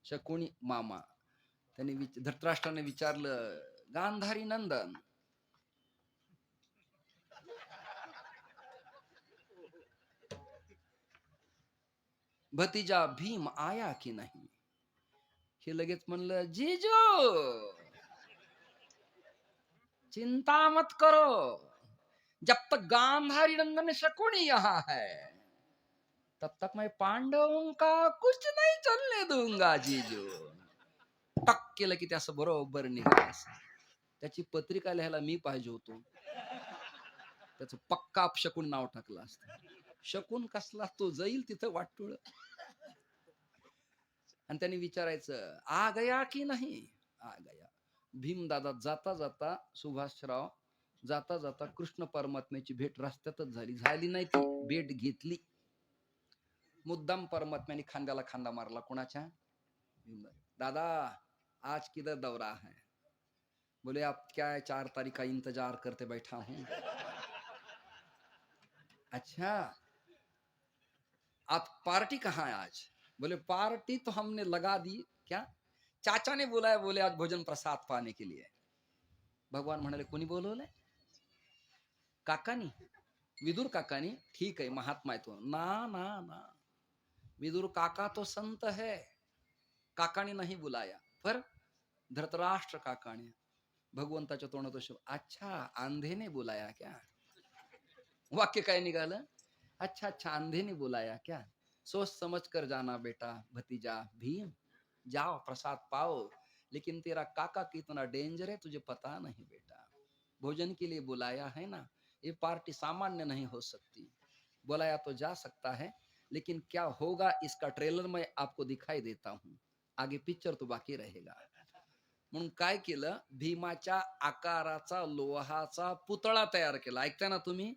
शकुनी मामा. त्याने धृतराष्ट्राने विचारलं, गांधारी नंदन, भतीजा भीम आया की नाही? हे लगेच म्हणलं, जीजू चिंता मत करो, जब तक गांधारी नंदन शकुनी यहाँ है तब तक मैं पांडवों का कुछ नहीं चलने दूंगा जीजू. टक केलं की त्यास बरोबर निघालं. त्याची पत्रिका लिहायला मी पाहिजे होतो. त्याचं पक्का शकून नाव टाकलं असतं. शकून कसला? तो जाईल तिथं वाटुळ. आणि त्यांनी विचारायचं, आ गया की नाही? आ गया. भीमदादा जाता जाता, सुभाषराव जाता जाता कृष्ण परमात्म्याची भेट रस्त्यातच झाली नाही, ती भेट घेतली. मुद्दाम परमात्म्याने खांद्याला खांदा मारला. कोणाच्या? दादा आज किधर दौरा है? बोले आप क्या 4 तारीख का इंतजार करते बैठा हूं. अच्छा, आप पार्टी कहाँ है आज? बोले पार्टी तो हमने लगा दी. क्या? चाचा ने बुलाया, बोले आज भोजन प्रसाद पाने के लिए. भगवान म्हणाले, कोणी बोलवलंय? काकानी, विदुर काकानी. ठीक आहे, महात्मा आहे तो. ना ना ना, विदुर काका तो संत है, काका ने नहीं बुलाया. पर धृतराष्ट्र काका ने. भगवंताच्या तोंडात शब्द, अच्छा अंधे ने बुलाया क्या? वाक्य काय निघालं? अच्छा अच्छा, अंधे ने बुलाया क्या? सोच समझ कर जाना बेटा भतीजा भीम, जाओ प्रसाद पाओ, लेकिन तेरा काका कितना डेंजर है तुझे पता नहीं बेटा. भोजन के लिए बुलाया है ना, ये पार्टी सामान्य नहीं हो सकती. बुलाया तो जा सकता है, लेकिन क्या होगा इसका ट्रेलर मैं आपको दिखाई देता हूं, आगे पिक्चर तो बाकी रहेगा. म्हणून काय केलं? भीमाच्या आकाराचा लोहाचा पुतळा तयार केला. ऐकताय ना तुम्ही?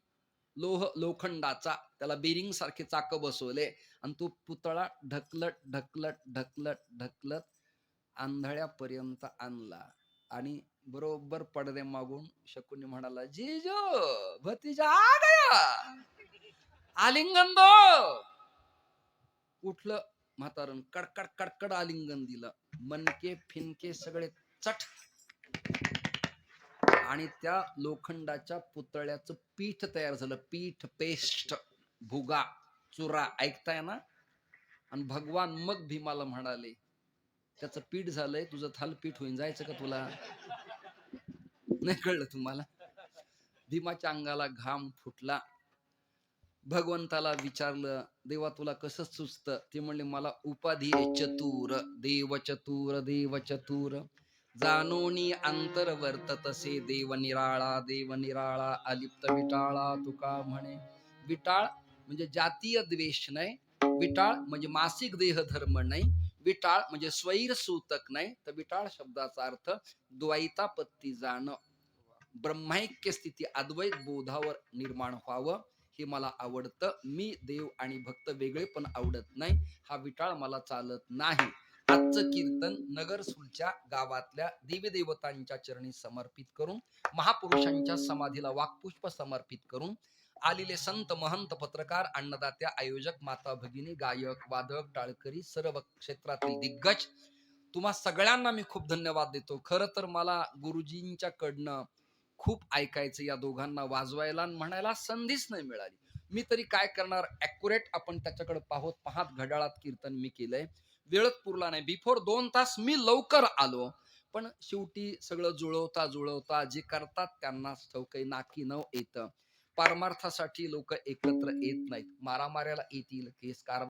लोखंडाचा, त्याला बेरिंग सारखे चाक बसवले आणि तो पुतळा ढकलत ढकलत ढकलत ढकलत आंधळ्यापर्यंत आणला आणि बरोबर पडदे मागून शकुनी म्हणाला, जीजो भतीजा आ गया, आलिंगन दो. उठलं म्हातारण, कडकड कडकड आलिंगन दिलं. मनके फिनके सगळे चट, आणि त्या लोखंडाच्या पुतळ्याचं पीठ तयार झालं. पीठ, पेस्ट, भुगा, चुरा. ऐकताय ना? आणि भगवान मग भीमाला म्हणाले, त्याचं पीठ झालंय, तुझं थालपीठ होईन, जायचं का तुला? नाही कळलं तुम्हाला? भीमाच्या अंगाला घाम फुटला. भगवंताला विचारलं, देवा तुला कसं सुचतं? ते म्हणले, मला उपाधी आहे चतुर, देव चतुर, देव चतुर. जाणोनी अंतर वर्ततसे, देव निराळा, देव निराळा. अलिप्त विटाळा तुका म्हणे. विटाळ म्हणजे जातीय द्वेष नाही, विटाळ म्हणजे मासिक देह धर्म नाही, विटाळ म्हणजे स्वैर सूतक नाही. तर विटाळ शब्दाचा अर्थ द्वैतापत्ती जाणं, ब्रह्मैक्य स्थिती, अद्वैत बोधावर निर्माण व्हावं, हे मला आवडतं. मी देव आणि भक्त वेगळे पण आवडत नाही. हा विटाळ मला चालत नाही. आजचं कीर्तन नगरसूलच्या गावातल्या देवी देवतांच्या चरणी समर्पित करून, महापुरुषांच्या समाधीला वाक्पुष्प समर्पित करून, आलेले संत महंत पत्रकार अन्नदात्या आयोजक माता भगिनी गायक वादक टाळकरी सर्व क्षेत्रातील दिग्गज, तुम्हा सगळ्यांना मी खूप धन्यवाद देतो. खरं तर मला गुरुजींच्या कडनं खूप ऐकायचं, या दोघांना वाजवायला आणि म्हणायला संधीच नाही मिळाली. मी तरी काय करणार, ऍक्युरेट आपण त्याच्याकडे पाहत घड्याळात कीर्तन मी केलंय. वेळच पुरला नाही. बिफोर 2 तास मी लवकर आलो, पण शेवटी सगळं जुळवता जे करतात त्यांनाच ठाऊक, नाकी नव येतं. पारमार्थासाठी लोक एकत्र येत नाहीत, मारामाऱ्याला येतील, केस कारभार